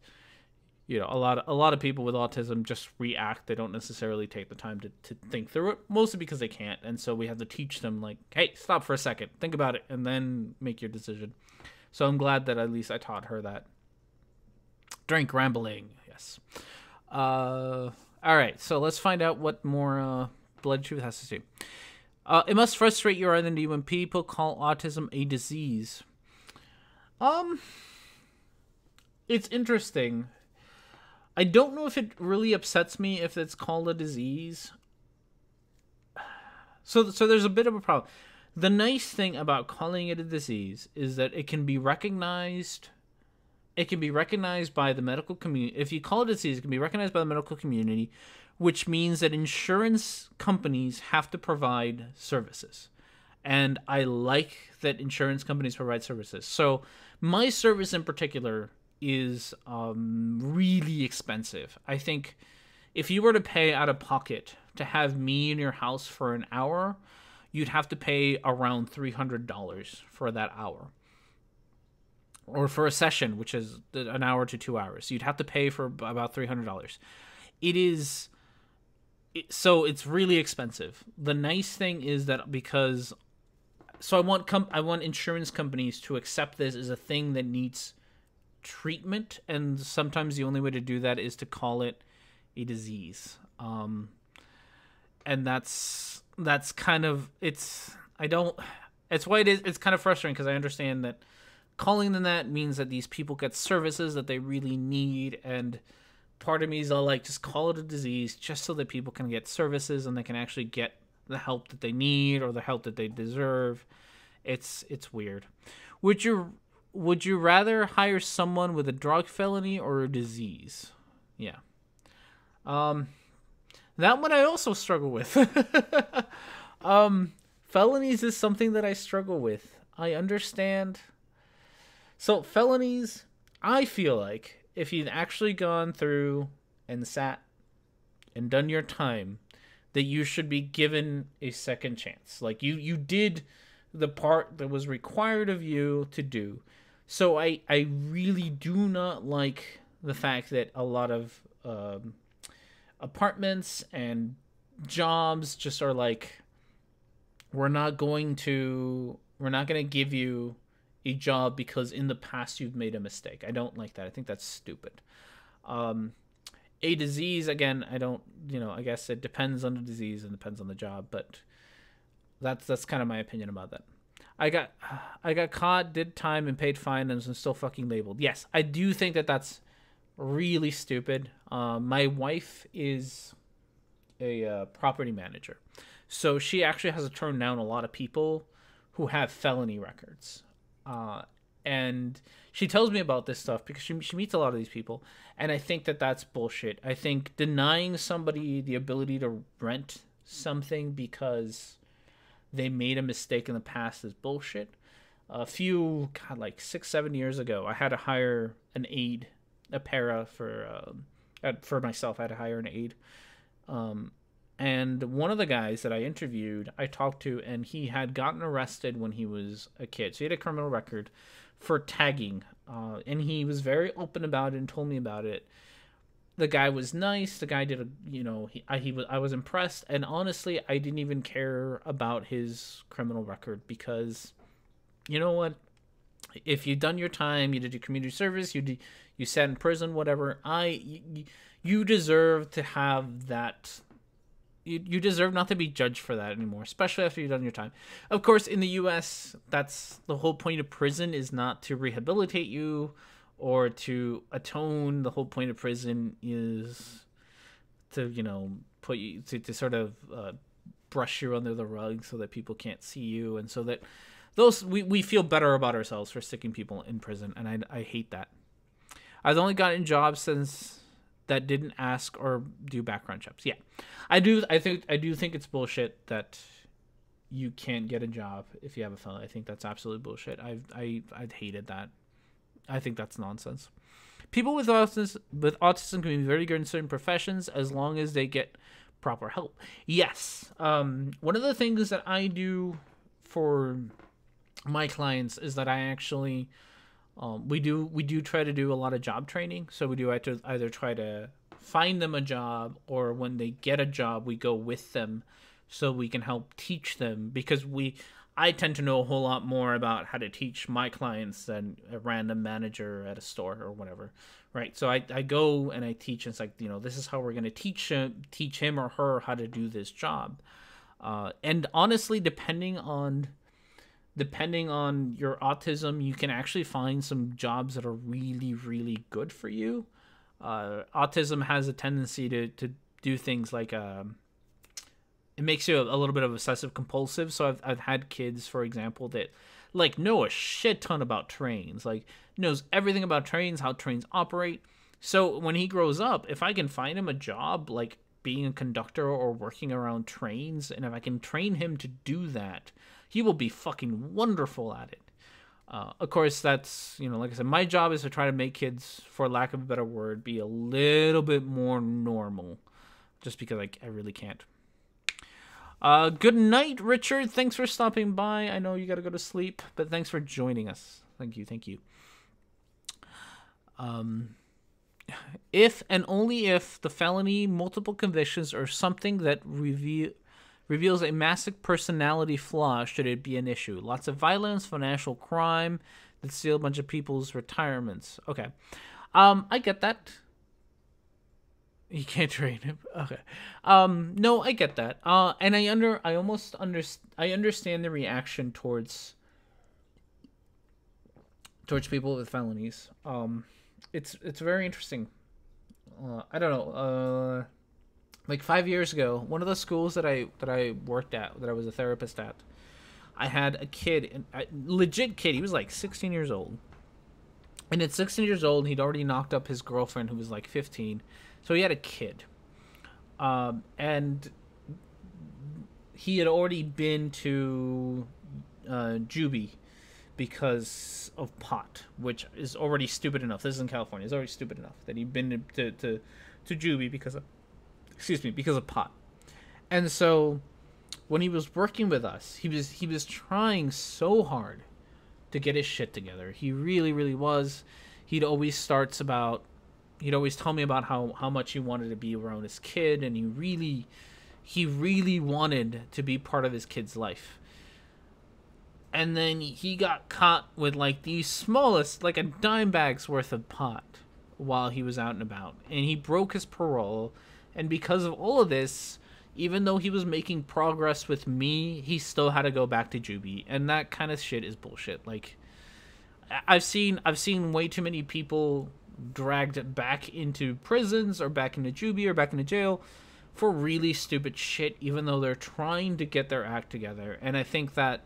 a lot of people with autism just react. They don't necessarily take the time to think through it, mostly because they can't. And so we have to teach them, like, hey, stop for a second, think about it, and then make your decision. So I'm glad that at least I taught her that. Drink rambling, yes. All right, so let's find out what more Blood Truth has to say. It must frustrate your identity when people call autism a disease. It's interesting. I don't know if it really upsets me if it's called a disease. So there's a bit of a problem. The nice thing about calling it a disease is that it can be recognized. It can be recognized by the medical community. If you call it a disease, it can be recognized by the medical community, which means that insurance companies have to provide services. And I like that insurance companies provide services. So my service in particular is really expensive. I think if you were to pay out of pocket to have me in your house for an hour, you'd have to pay around $300 for that hour. Or for a session, which is an hour to 2 hours. You'd have to pay for about $300. So it's really expensive. The nice thing is that I want insurance companies to accept this as a thing that needs treatment, and sometimes the only way to do that is to call it a disease. And that's kind of, it's why it is. It's kind of frustrating because I understand that calling them that means that these people get services that they really need, and part of me is all like, just call it a disease just so that people can get services and they can actually get the help that they need or the help that they deserve. It's weird. Would you rather hire someone with a drug felony or a disease? Yeah. That one I also struggle with. Felonies is something that I struggle with. I understand. So felonies, I feel like if you'd actually gone through and sat and done your time, that you should be given a second chance. Like you did the part that was required of you to do. So I really do not like the fact that a lot of apartments and jobs just are like, we're not going to give you a job because in the past you've made a mistake. I don't like that. I think that's stupid. A disease, again, I don't, I guess it depends on the disease and depends on the job, but that's kind of my opinion about that. I got caught, did time, and paid fine, and was still fucking labeled. Yes, I do think that that's really stupid. My wife is a property manager, so she actually has to turn down a lot of people who have felony records. And she tells me about this stuff because she meets a lot of these people, and I think that that's bullshit. I think denying somebody the ability to rent something because they made a mistake in the past is bullshit. Like 6-7 years ago, I had to hire an aide, a para for myself. I had to hire an aide. And one of the guys that I interviewed, I talked to, and he had gotten arrested when he was a kid. So he had a criminal record for tagging. And he was very open about it and told me about it. The guy was nice. The guy did I was impressed. And honestly, I didn't even care about his criminal record because, you know what? If you've done your time, you did your community service, you sat in prison, whatever. You deserve to have that. You deserve not to be judged for that anymore, especially after you've done your time. Of course, in the U.S., that's the whole point of prison, is not to rehabilitate you or to atone. The whole point of prison is to, put you to sort of brush you under the rug so that people can't see you, and so that we feel better about ourselves for sticking people in prison, and I hate that. I've only gotten jobs since that didn't ask or do background checks. Yeah, I do think it's bullshit that you can't get a job if you have a felony. I think that's absolutely bullshit. I've hated that. I think that's nonsense. People with autism can be very good in certain professions as long as they get proper help. Yes. One of the things that I do for my clients is that I actually we do try to do a lot of job training. So we do either try to find them a job, or when they get a job, we go with them so we can help teach them, because I tend to know a whole lot more about how to teach my clients than a random manager at a store or whatever, right? So I go and I teach, and it's like, this is how we're going to teach him or her how to do this job. And honestly, depending on your autism, you can actually find some jobs that are really, really good for you. Autism has a tendency to do things like it makes you a little bit of obsessive compulsive. So I've had kids, for example, that like know a shit ton about trains, like knows everything about trains, how trains operate. So when he grows up, if I can find him a job like being a conductor or working around trains, and if I can train him to do that, he will be fucking wonderful at it. Of course, that's, like I said, my job is to try to make kids, for lack of a better word, be a little bit more normal, just because I really can't. Good night, Richard. Thanks for stopping by. I know you got to go to sleep, but thanks for joining us. Thank you. If and only if the felony, multiple convictions, or something that reveals a massive personality flaw should it be an issue. Lots of violence, financial crime that steal a bunch of people's retirements. Okay. I get that. You can't train him. Okay. No, I get that. And I understand the reaction towards towards people with felonies. It's very interesting. I don't know. Like 5 years ago, one of the schools that I worked at, that I was a therapist at, I had a kid, a legit kid. He was like 16 years old, and at 16 years old, he'd already knocked up his girlfriend, who was like 15. So he had a kid, and he had already been to juvie because of pot, which is already stupid enough. This is in California. It's already stupid enough that he'd been to juvie because of, excuse me, because of pot. And so when he was working with us, he was trying so hard to get his shit together. He really was. He'd always starts about he'd always tell me about how much he wanted to be around his kid, and he really wanted to be part of his kid's life. And then he got caught with like the smallest, like a dime bag's worth of pot while he was out and about, and he broke his parole. And because of all of this, even though he was making progress with me, he still had to go back to juvie, and that kind of shit is bullshit. Like, I've seen way too many people dragged back into prisons or back into juvie or back into jail for really stupid shit, even though they're trying to get their act together. And I think that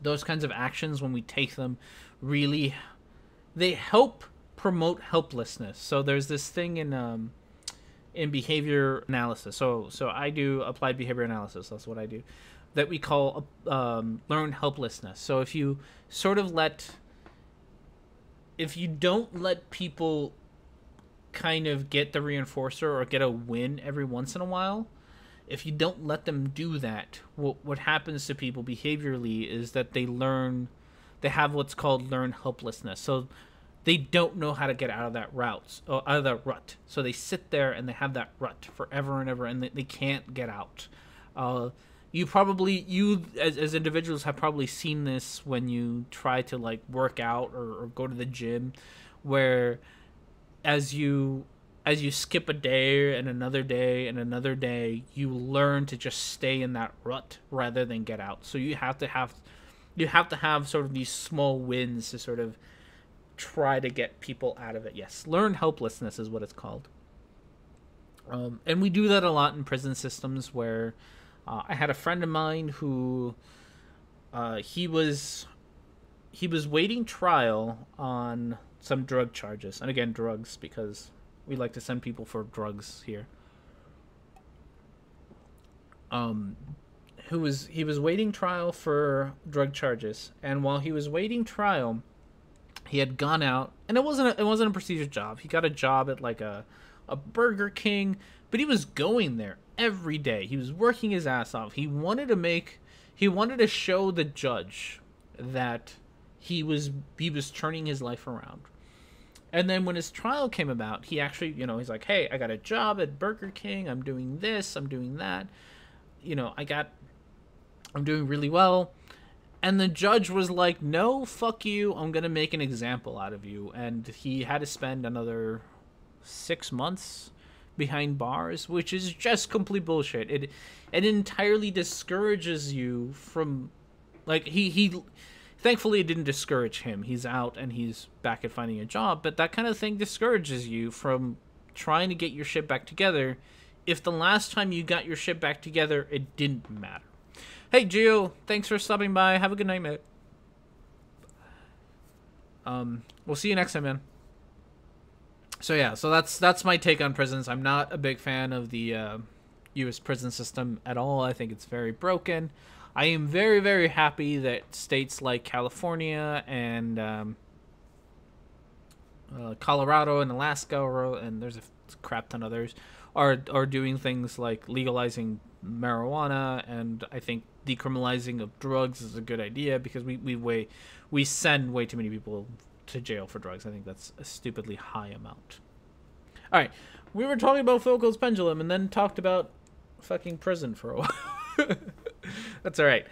those kinds of actions, when we take them, really, they help promote helplessness. So there's this thing in behavior analysis. So I do applied behavior analysis. That's what I do. That we call learned helplessness. So if you sort of if you don't let people kind of get the reinforcer or get a win every once in a while, if you don't let them do that, what happens to people behaviorally is that they have what's called learned helplessness. So they don't know how to get out of that rut. So they sit there and they have that rut forever and ever, and they can't get out. You as individuals have probably seen this when you try to like work out or go to the gym, where as you skip a day and another day and another day, you learn to just stay in that rut rather than get out. So you have to have sort of these small wins to sort of try to get people out of it. Yes, learned helplessness is what it's called. And we do that a lot in prison systems, where I had a friend of mine who he was waiting trial on some drug charges, and again, drugs, because we like to send people for drugs here. He was waiting trial for drug charges, and while he was waiting trial, he had gone out, and it wasn't a prestigious job. He got a job at like a Burger King, but he was going there every day. He was working his ass off. He wanted to show the judge that he was turning his life around. And then when his trial came about, he actually, he's like, "Hey, I got a job at Burger King. I'm doing this. I'm doing that. I'm doing really well." And the judge was like, "No, fuck you. I'm going to make an example out of you." And he had to spend another 6 months behind bars, which is just complete bullshit. It entirely discourages you from, like, he thankfully it didn't discourage him. He's out and he's back at finding a job, but that kind of thing discourages you from trying to get your shit back together if the last time you got your shit back together, it didn't matter. Hey, Gio, thanks for stopping by. Have a good night, mate. We'll see you next time, man. So yeah, so that's my take on prisons. I'm not a big fan of the U.S. prison system at all. I think it's very broken. I am very, very happy that states like California and Colorado and Alaska, and there's a crap ton of others, are doing things like legalizing marijuana, and I think decriminalizing of drugs is a good idea, because we send way too many people to jail for drugs. I think that's a stupidly high amount. All right, we were talking about Foucault's pendulum and then talked about fucking prison for a while. That's all right.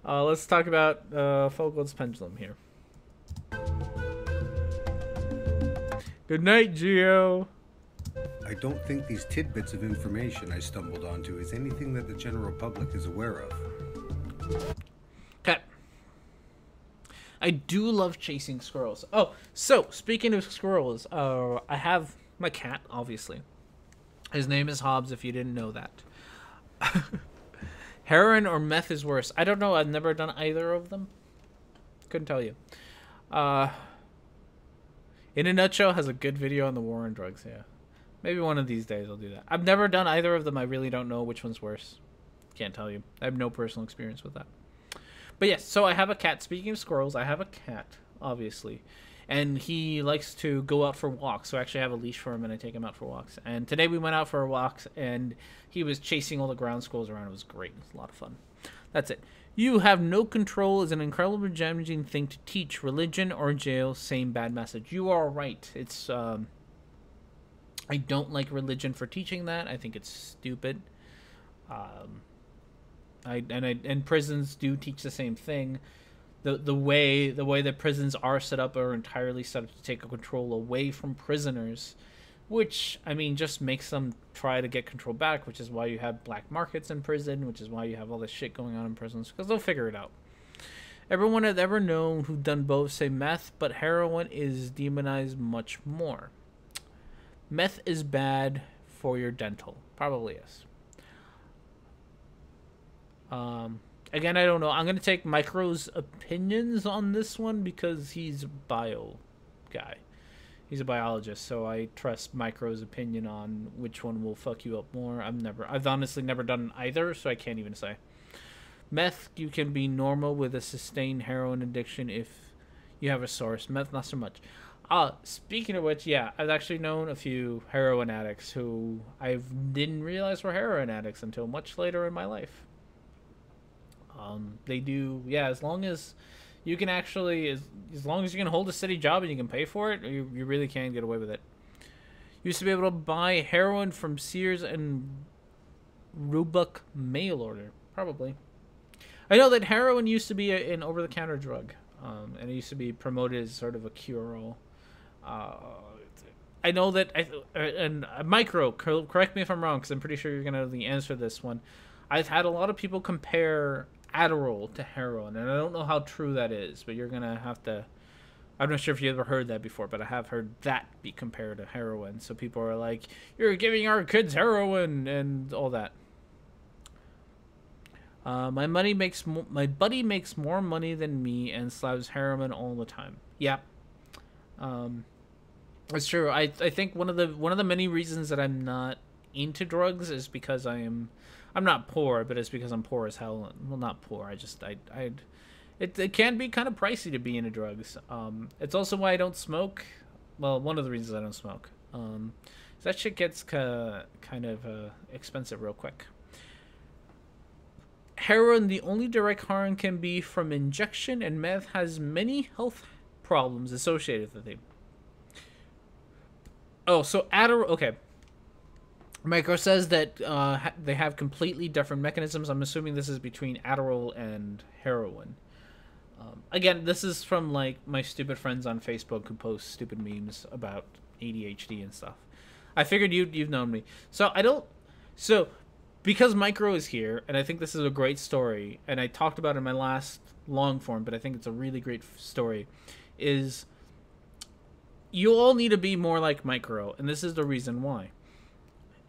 Let's talk about Foucault's pendulum here. Good night, Gio. I don't think these tidbits of information I stumbled onto is anything that the general public is aware of. Okay. So, let's talk about Foucault's pendulum. Good night, Gio. I don't think these tidbits of information I stumbled onto is anything that the general public is aware of. Okay. So, let's talk about Foucault's pendulum here. Good night, Gio. I do love chasing squirrels. Oh, so speaking of squirrels, I have my cat, obviously. His name is Hobbs, if you didn't know that. Heroin or meth is worse. I don't know. I've never done either of them. Couldn't tell you. Uh, in a nutshell, has a good video on the war on drugs. Yeah, maybe one of these days I'll do that. I've never done either of them. I really don't know which one's worse. Can't tell you. I have no personal experience with that. But yes, so I have a cat. Speaking of squirrels, I have a cat, obviously. And he likes to go out for walks. So I actually have a leash for him and I take him out for walks. And today we went out for walks and he was chasing all the ground squirrels around. It was great. It was a lot of fun. That's it. You have no control is an incredibly damaging thing to teach. Religion or jail, same bad message. You are right. It's I don't like religion for teaching that. I think it's stupid. And prisons do teach the same thing. The way that prisons are set up are entirely set up to take control away from prisoners, which I mean just makes them try to get control back, which is why you have black markets in prison, which is why you have all this shit going on in prisons, because they'll figure it out. Everyone I've ever known who've done both say meth, but heroin is demonized much more. Meth is bad for your dental. Probably is. Again, I don't know. I'm going to take Micro's opinions on this one because he's a bio guy. He's a biologist, so I trust Micro's opinion on which one will fuck you up more. I've honestly never done either, so I can't even say. Meth, you can be normal with a sustained heroin addiction if you have a source. Meth, not so much. Speaking of which, yeah, I've actually known a few heroin addicts who I didn't realize were heroin addicts until much later in my life. They do, yeah, as long as you can actually, as long as you can hold a steady job and you can pay for it, you really can get away with it. Used to be able to buy heroin from Sears and Roebuck mail order, probably. I know that heroin used to be an over-the-counter drug, and it used to be promoted as sort of a cure-all. I know that, and Micro, correct me if I'm wrong, because I'm pretty sure you're going to know the answer to this one. I've had a lot of people compare Adderall to heroin, and I don't know how true that is, but you're going to have to... I'm not sure if you ever heard that before, but I have heard that be compared to heroin. So people are like, you're giving our kids heroin and all that. My buddy makes more money than me and slabs heroin all the time. Yeah. It's true. I think one of the many reasons that I'm not into drugs is because I'm not poor, but it's because I'm poor as hell. Well, not poor. It can be kind of pricey to be into drugs. It's also why I don't smoke. Well, one of the reasons I don't smoke. That shit gets kind of expensive real quick. Heroin, the only direct harm can be from injection, and meth has many health problems associated with it. Oh, so Adderall. Okay. Micro says that they have completely different mechanisms. I'm assuming this is between Adderall and heroin. Again, this is from like my stupid friends on Facebook who post stupid memes about ADHD and stuff. I figured you've known me, so because Micro is here, and I think this is a great story, and I talked about it in my last long form, but I think it's a really great story. Is you all need to be more like Micro, and this is the reason why.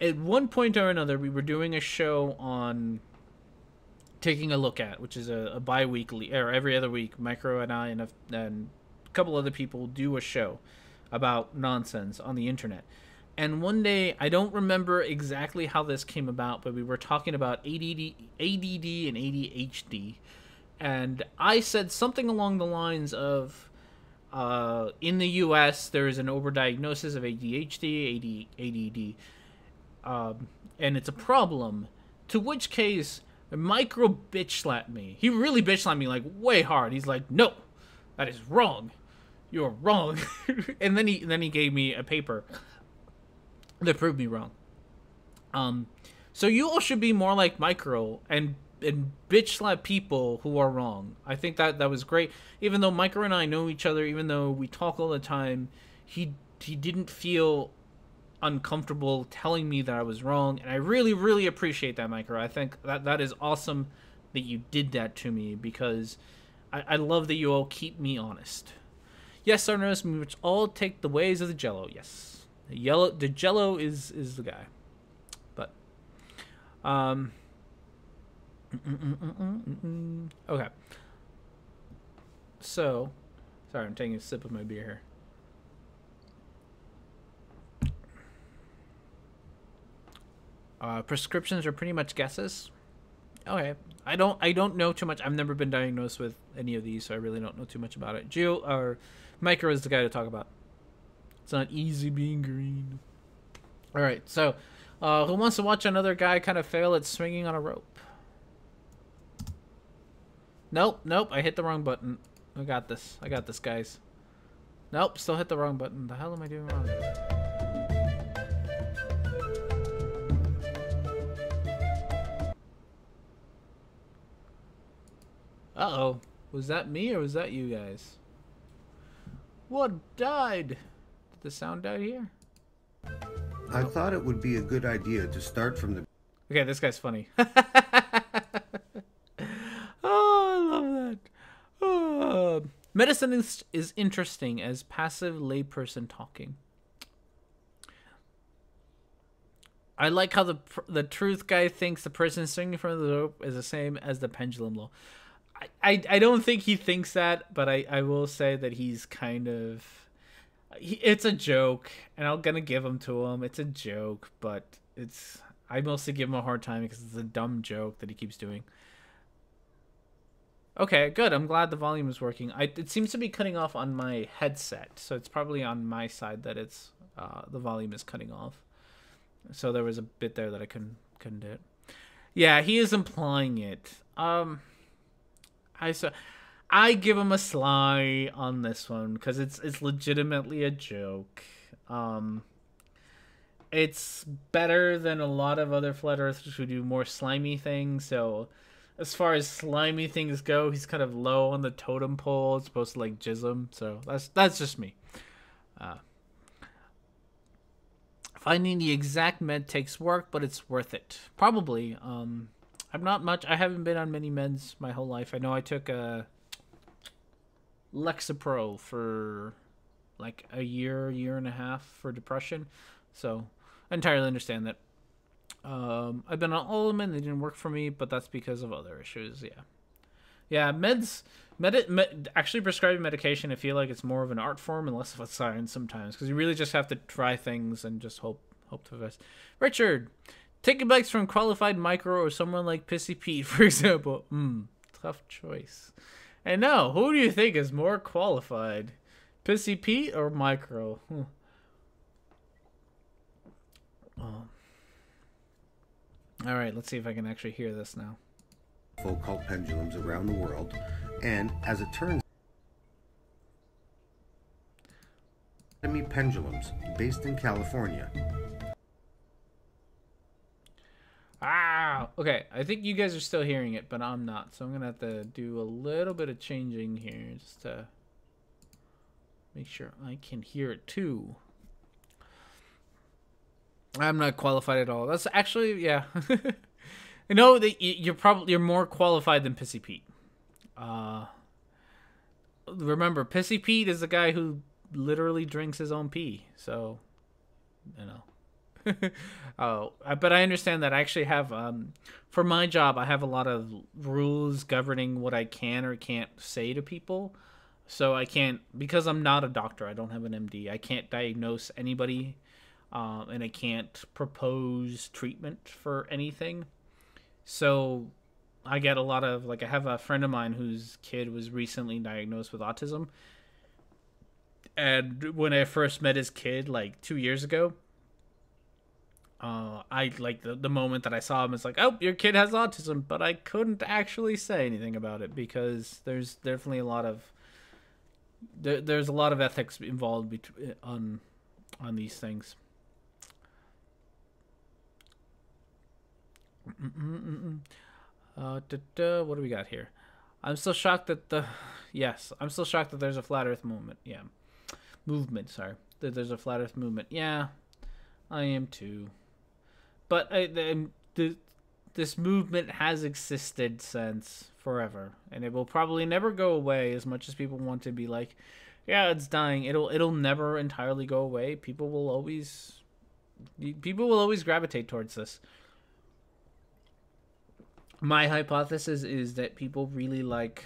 At one point or another, we were doing a show on Taking a Look At, which is a bi-weekly, or every other week, Micro and I and a couple other people do a show about nonsense on the internet. And one day, I don't remember exactly how this came about, but we were talking about ADD and ADHD. And I said something along the lines of, in the U.S., there is an overdiagnosis of ADHD, ADD, and it's a problem. To which case, Micro bitch slapped me. He really bitch slapped me like way hard. He's like, "No, that is wrong. You're wrong." and then he gave me a paper that proved me wrong. So you all should be more like Micro and bitch slap people who are wrong. I think that was great. Even though Micro and I know each other, even though we talk all the time, he didn't feel uncomfortable telling me that I was wrong, and I really, really appreciate that, Micro. I think that is awesome that you did that to me, because I love that you all keep me honest. Yes, our nervous movements all take the ways of the Jello. Yes, the Jello is the guy. But, okay. So, sorry, I'm taking a sip of my beer here. Prescriptions are pretty much guesses. Okay, I don't know too much. I've never been diagnosed with any of these, so I really don't know too much about it. Geo or Micro is the guy to talk about. It's not easy being green. All right, so who wants to watch another guy kind of fail at swinging on a rope? Nope, I hit the wrong button. I got this, guys. Nope, still hit the wrong button. The hell am I doing wrong? Uh-oh. Was that me or was that you guys? What died? Did the sound die here? I thought it would be a good idea to start from the... Okay, this guy's funny. Oh, I love that. Oh. Medicine is interesting as passive layperson talking. I like how the truth guy thinks the person swinging from the rope is the same as the pendulum law. I don't think he thinks that, but I will say that he's kind of... it's a joke, and I'm going to give him to him. It's a joke, but I mostly give him a hard time because it's a dumb joke that he keeps doing. Okay, good. I'm glad the volume is working. It seems to be cutting off on my headset, so it's probably on my side that it's the volume is cutting off. So there was a bit there that I couldn't do it. Yeah, he is implying it. I give him a sly on this one because it's legitimately a joke. It's better than a lot of other flat earthers who do more slimy things. So as far as slimy things go, he's kind of low on the totem pole. It's supposed to like jism. So that's just me. Finding the exact med takes work, but it's worth it. Probably. I'm not much. I haven't been on many meds my whole life. I know I took a Lexapro for like a year and a half for depression. So I entirely understand that. I've been on all of them and they didn't work for me, but that's because of other issues. Yeah, actually prescribing medication, I feel like it's more of an art form and less of a science sometimes, because you really just have to try things and just hope to the best. Richard, taking bikes from qualified Micro or someone like Pissy Pete, for example. Tough choice. And now, who do you think is more qualified? Pissy Pete or Micro? Alright, let's see if I can actually hear this now. Foucault pendulums around the world, and as it turns out, pendulums based in California. Okay, I think you guys are still hearing it, but I'm not, so I'm gonna have to do a little bit of changing here just to make sure I can hear it too. I'm not qualified at all. That's actually, yeah. You know that you're more qualified than Pissy Pete. Remember, Pissy Pete is the guy who literally drinks his own pee. So, you know. But I understand that I actually have, for my job, I have a lot of rules governing what I can or can't say to people. So I can't, because I'm not a doctor, I don't have an MD, I can't diagnose anybody, and I can't propose treatment for anything. So I get a lot of, like, I have a friend of mine whose kid was recently diagnosed with autism. And when I first met his kid, like, 2 years ago, I, like, the moment that I saw him, it's like, oh, your kid has autism. But I couldn't actually say anything about it because there's definitely a lot of, there's a lot of ethics involved on these things. What do we got here? I'm still shocked that I'm still shocked that there's a flat earth movement. Yeah. Movement, sorry. That there's a flat earth movement. Yeah. I am too. But this movement has existed since forever, and it will probably never go away. As much as people want to be like, yeah, it's dying, it'll never entirely go away. People will always gravitate towards this. My hypothesis is that people really like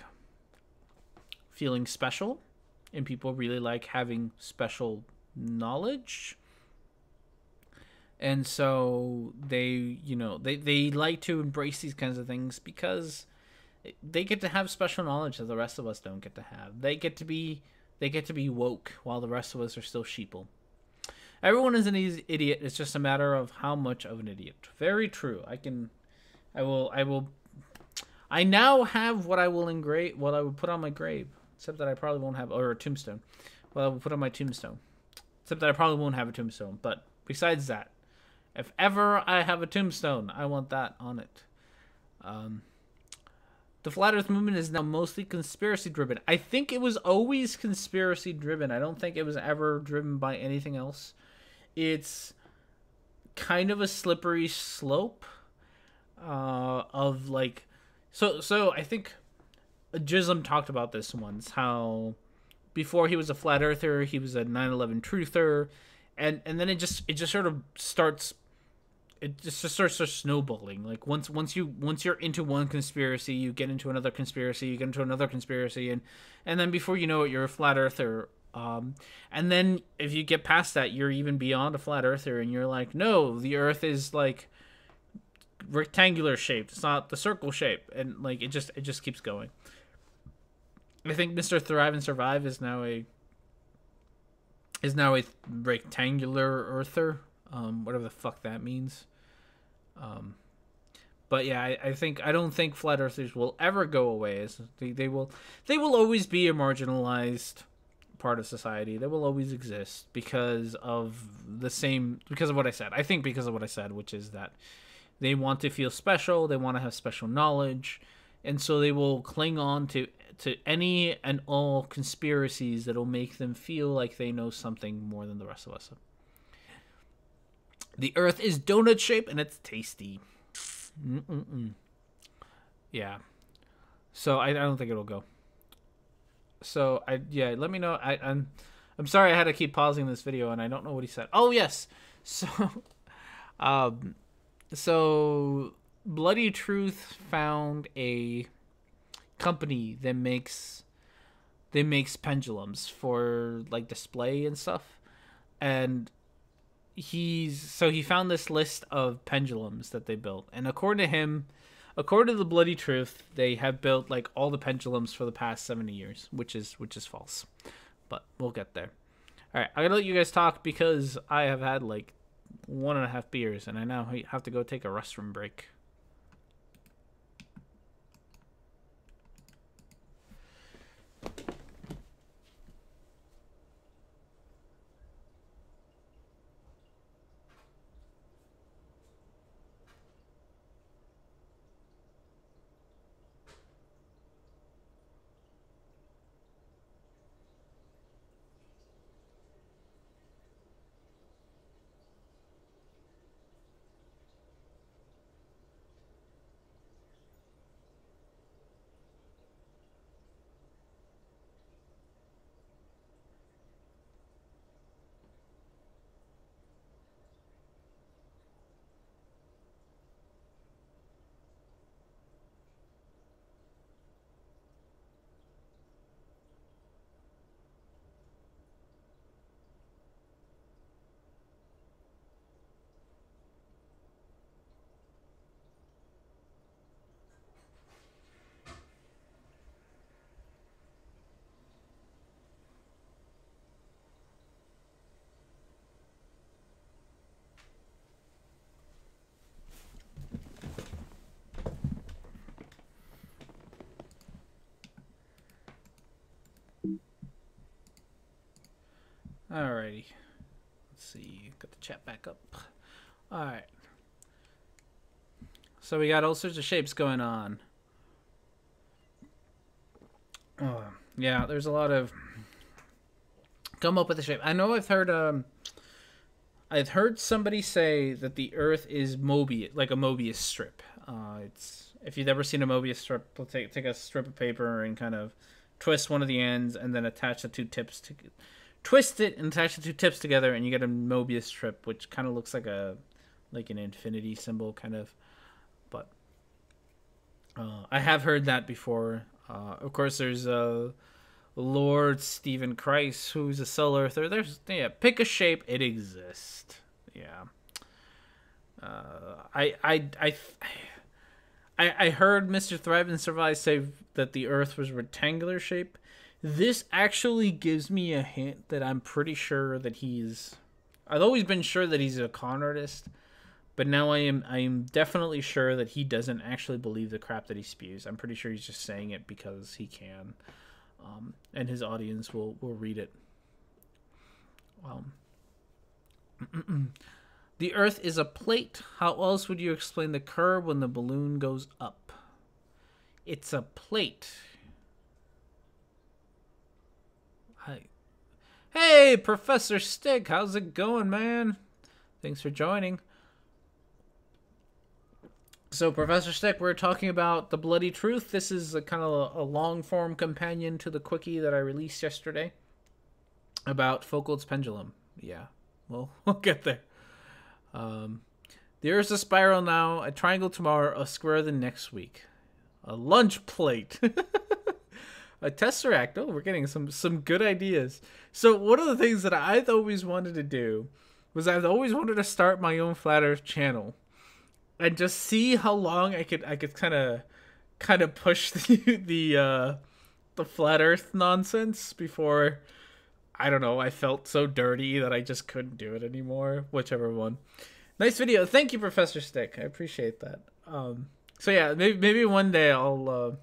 feeling special, and people really like having special knowledge, and so they like to embrace these kinds of things because they get to have special knowledge that the rest of us don't get to have. They get to be woke while the rest of us are still sheeple. Everyone is an idiot. It's just a matter of how much of an idiot. Very true. I now have what I will put on my grave, except that I probably won't have, or a tombstone. What I will put on my tombstone, except that I probably won't have a tombstone. But besides that, if ever I have a tombstone, I want that on it. The Flat Earth movement is now mostly conspiracy driven. I think it was always conspiracy driven. I don't think it was ever driven by anything else. It's kind of a slippery slope of like, so I think Jism talked about this once, how before he was a flat earther, he was a 9/11 truther, and then it just sort of starts, it just starts snowballing. Like once you're into one conspiracy, you get into another conspiracy, you get into another conspiracy, and then before you know it, you're a flat earther. And then if you get past that, you're even beyond a flat earther, and you're like, no, the Earth is like rectangular shaped. It's not the circle shape, and like it just keeps going. I think Mr. Thrive and Survive is now a rectangular earther, whatever the fuck that means. But yeah, I don't think flat earthers will ever go away. As they will always be a marginalized part of society. They will always exist because of what I said. I think because of what I said, which is that they want to feel special, they want to have special knowledge, and so they will cling on to any and all conspiracies that'll make them feel like they know something more than the rest of us. The Earth is donut shaped and it's tasty. Yeah. So I don't think it'll go. So let me know. I'm sorry I had to keep pausing this video and I don't know what he said. Oh yes. So so Bloody Truth found a company that makes pendulums for like display and stuff, and he found this list of pendulums that they built, and according to the Bloody Truth, they have built like all the pendulums for the past 70 years, which is false, but we'll get there. All right, I'm gonna let you guys talk because I have had like 1.5 beers and I now have to go take a restroom break. Alrighty. Let's see. Got the chat back up. Alright. So we got all sorts of shapes going on. Oh, yeah, there's a lot of come up with a shape. I know I've heard somebody say that the Earth is Mobius, like a Mobius strip. It's if you've ever seen a Mobius strip, take a strip of paper and kind of twist one of the ends, and then attach the two tips to twist it and attach the two tips together, and you get a Mobius strip, which kind of looks like an infinity symbol, kind of. But I have heard that before. Of course, there's Lord Stephen Christ, who's a Soul Earther. Pick a shape, it exists. Yeah. I heard Mr. Thrive and Survive say that the Earth was rectangular shape. This actually gives me a hint that I'm pretty sure that he's. I've always been sure that he's a con artist, but now I am definitely sure that he doesn't actually believe the crap that he spews. I'm pretty sure he's just saying it because he can, and his audience will read it. The Earth is a plate. How else would you explain the curve when the balloon goes up? It's a plate. Hey, Professor Stick, how's it going, man? Thanks for joining. So, Professor Stick, we're talking about The Bloody Truth. This is a kind of a long-form companion to the quickie that I released yesterday about Foucault's pendulum. Yeah, well, we'll get there. The Earth's a spiral now, a triangle tomorrow, a square the next week. A lunch plate. A tesseract. Oh, we're getting some good ideas. So one of the things that I've always wanted to do was I've always wanted to start my own Flat Earth channel and just see how long I could kind of push the Flat Earth nonsense before, I don't know, I felt so dirty that I just couldn't do it anymore. Whichever one. Nice video. Thank you, Professor Stick. I appreciate that. So yeah, maybe one day I'll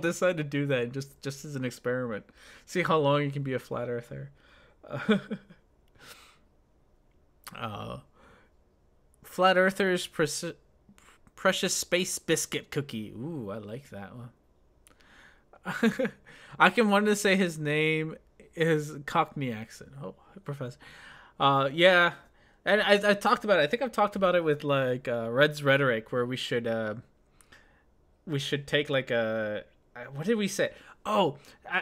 decide to do that just as an experiment. See how long you can be a flat earther. Flat Earther's precious space biscuit cookie. Ooh, I like that one. I can want to say his name is Cockney accent. Oh, Professor. Yeah. And I talked about it. I think I've talked about it with like Red's Rhetoric, where we should take like a what did we say? Oh,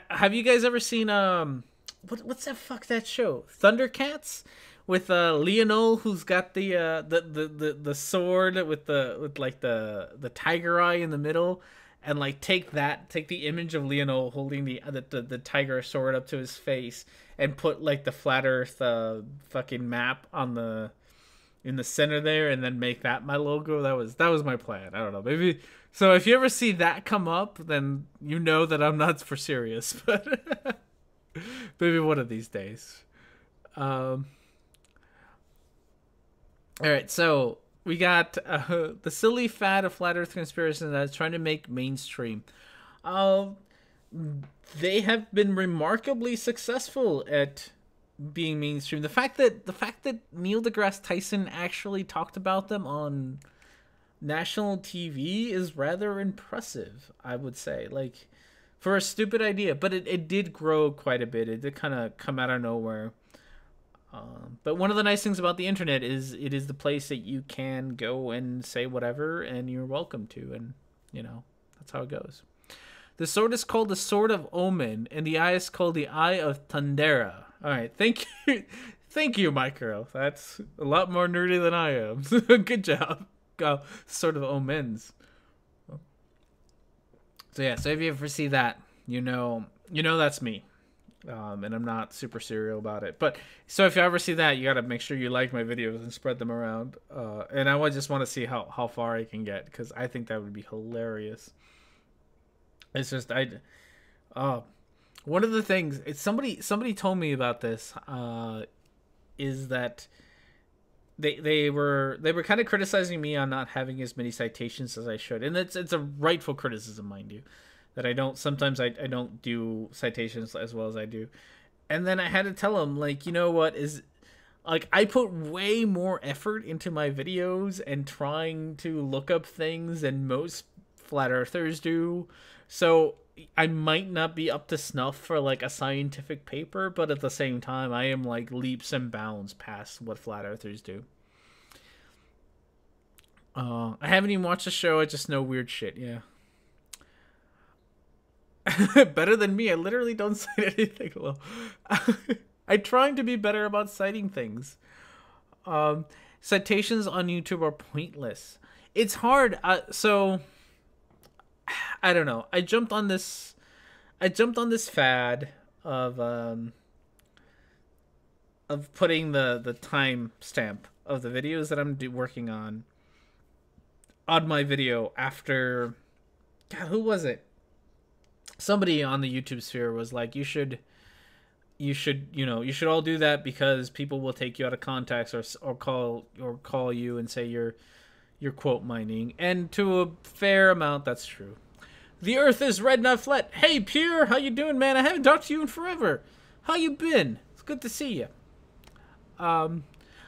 have you guys ever seen what's that show? Thundercats with Leonel, who's got the sword with the tiger eye in the middle, and like take the image of Leonel holding the tiger sword up to his face, and put like the flat Earth fucking map in the center there, and then make that my logo. That was my plan. I don't know, maybe. So if you ever see that come up, then you know that I'm not for serious. But maybe one of these days. All right, so we got the silly fad of flat Earth conspiracy that's trying to make mainstream. They have been remarkably successful at being mainstream. The fact that Neil deGrasse Tyson actually talked about them on national TV is rather impressive, I would say. Like, for a stupid idea, but it did grow quite a bit. It did kind of come out of nowhere. But one of the nice things about the internet is it is the place that you can go and say whatever, and you're welcome to, and that's how it goes. The sword is called the Sword of Omen, and the eye is called the Eye of Tundera. All right, thank you, Micro. That's a lot more nerdy than I am. Good job. Sword of Omens. So yeah, so if you ever see that, you know that's me. And I'm not super serial about it. But so if you ever see that, you gotta make sure you like my videos and spread them around. And I just want to see how far I can get, because I think that would be hilarious. It's just one of the things somebody told me about this is that they were kind of criticizing me on not having as many citations as I should, and it's a rightful criticism, mind you, that I don't do citations as well as I do. And then I had to tell them, like, you know what is, like, I put way more effort into my videos and trying to look up things than most flat earthers do. So I might not be up to snuff for like a scientific paper, but at the same time, I am like leaps and bounds past what flat earthers do. I haven't even watched the show. I just know weird shit. Yeah. Better than me. I literally don't cite anything. Well, I'm trying to be better about citing things. Um, Citations on YouTube are pointless. It's hard. So I don't know. I jumped on this. I jumped on this fad of putting the time stamp of the videos that I'm working on my video after. God, who was it? Somebody on the YouTube sphere was like, you should all do that because people will take you out of context or call you and say you're quote mining. And to a fair amount, that's true. The Earth is red, not flat. Hey, Pierre, how you doing, man? I haven't talked to you in forever. How you been? It's good to see you. I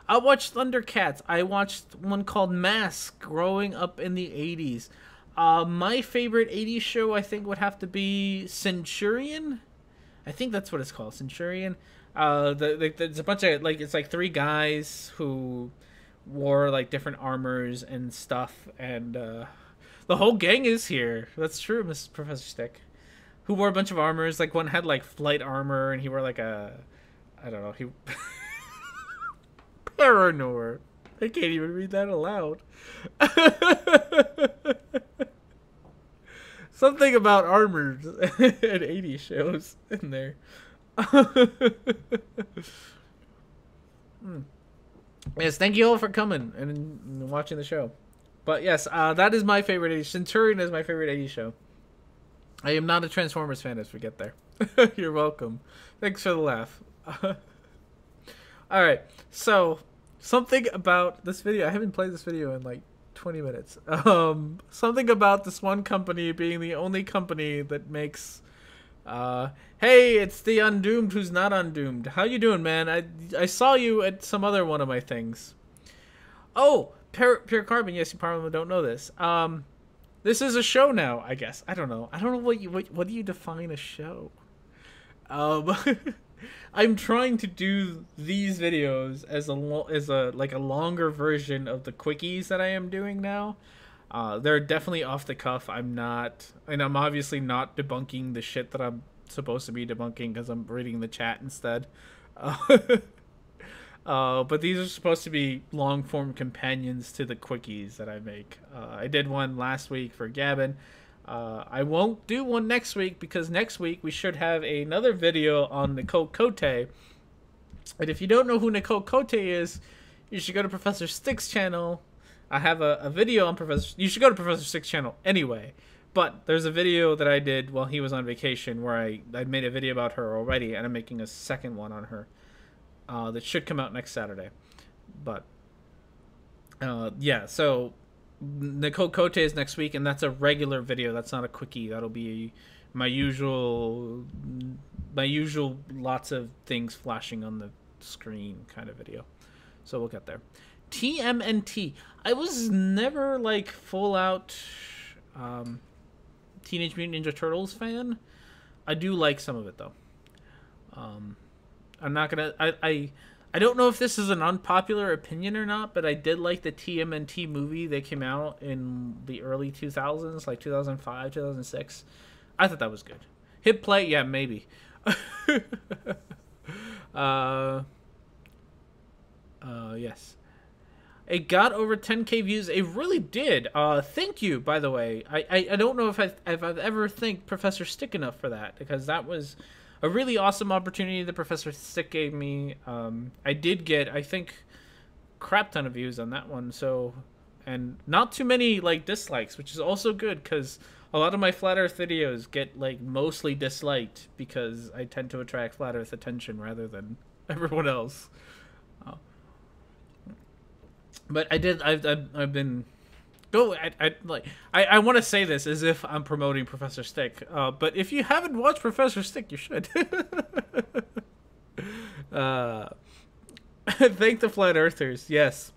watched Thundercats. I watched one called Mask growing up in the 80s. My favorite 80s show, I think, would have to be Centurion. I think that's what it's called, Centurion. There's a bunch of, like, it's like three guys who wore, like, different armors and stuff, and, the whole gang is here. That's true, Mr. Professor Stick. Who wore a bunch of armors. Like, one had, like, flight armor, and he wore, like, I don't know, he... Paranor. I can't even read that aloud. Something about armors and 80s shows in there. Yes, thank you all for coming and watching the show. But yes, that is my favorite 80s. Centurion is my favorite 80s show. I am not a Transformers fan, as we get there. You're welcome. Thanks for the laugh. Alright, so something about this video. I haven't played this video in like 20 minutes. Something about this one company being the only company that makes hey, it's the Undoomed who's not undoomed. How you doing, man? I saw you at some other one of my things. Oh, Pure Carbon. Yes, you probably don't know this. This is a show now, I guess. I don't know. I don't know what do you define a show? I'm trying to do these videos as a longer version of the quickies that I am doing now. They're definitely off the cuff. I'm obviously not debunking the shit that I'm supposed to be debunking because I'm reading the chat instead. But these are supposed to be long form companions to the quickies that I make. I did one last week for Gavin. I won't do one next week because next week we should have another video on Nicole Cote. And if you don't know who Nicole Cote is, you should go to Professor Stick's channel. I have a video on Professor... You should go to Professor Stick's channel anyway. But there's a video that I did while he was on vacation where I made a video about her already, and I'm making a second one on her that should come out next Saturday. But, yeah, so... Nicole Cote is next week, and that's a regular video. That's not a quickie. That'll be my usual lots of things flashing on the screen kind of video. So we'll get there. TMNT. I was never like full out Teenage Mutant Ninja Turtles fan. I do like some of it though. I'm not gonna. I don't know if this is an unpopular opinion or not, but I did like the TMNT movie that came out in the early 2000s, like 2005, 2006. I thought that was good. Hit play? Yeah, maybe. Yes. It got over 10k views. It really did. Thank you, by the way. I don't know if I've ever thanked Professor Stick enough for that, because that was a really awesome opportunity that Professor Stick gave me. I did get, I think, crap ton of views on that one. So, and not too many like dislikes, which is also good because a lot of my Flat Earth videos get like mostly disliked because I tend to attract Flat Earth attention rather than everyone else. But I've been. I want to say this as if I'm promoting Professor Stick, but if you haven't watched Professor Stick, you should. Thank the Flat Earthers. Yes,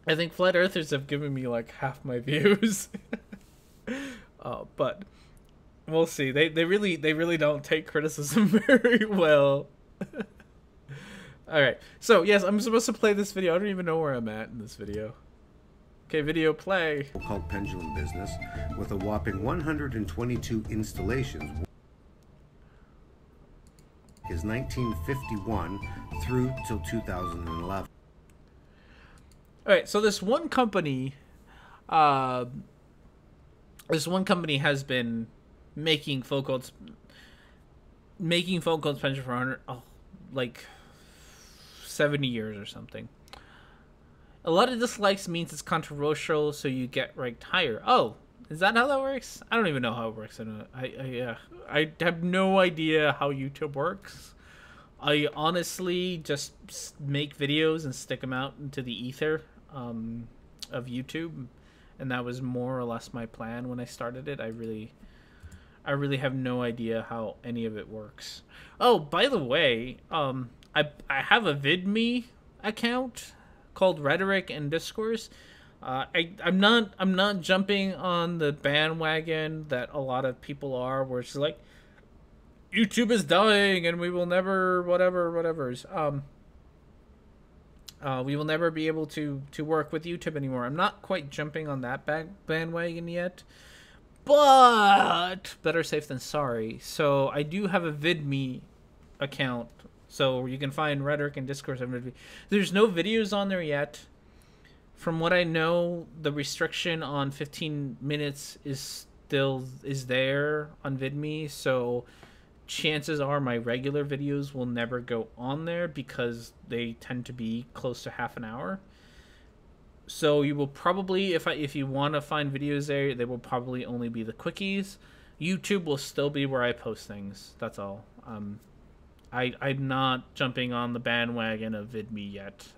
I think Flat Earthers have given me like half my views. But we'll see. They really don't take criticism very well. All right. So yes, I'm supposed to play this video. I don't even know where I'm at in this video. Okay, video play. Occult pendulum business with a whopping 122 installations is 1951 through till 2011. All right, so this one company has been making phone calls pendulum for 100 like 70 years or something. A lot of dislikes means it's controversial, so you get ranked higher. Oh, is that how that works? I don't even know how it works. I have no idea how YouTube works. I honestly just make videos and stick them out into the ether of YouTube, and that was more or less my plan when I started it. I really have no idea how any of it works. Oh, by the way, I have a VidMe account called Rhetoric&Discourse. I'm not jumping on the bandwagon that a lot of people are, where it's like YouTube is dying and we will never we will never be able to work with YouTube anymore. I'm not quite jumping on that bandwagon yet, but better safe than sorry. So I do have a VidMe account, so you can find Rhetoric&Discourse. There's no videos on there yet. From what I know, the restriction on 15 minutes is there on VidMe, so chances are my regular videos will never go on there because they tend to be close to half an hour. So you will probably, if you want to find videos there, they will probably only be the quickies. YouTube will still be where I post things. That's all. I'm not jumping on the bandwagon of VidMe yet,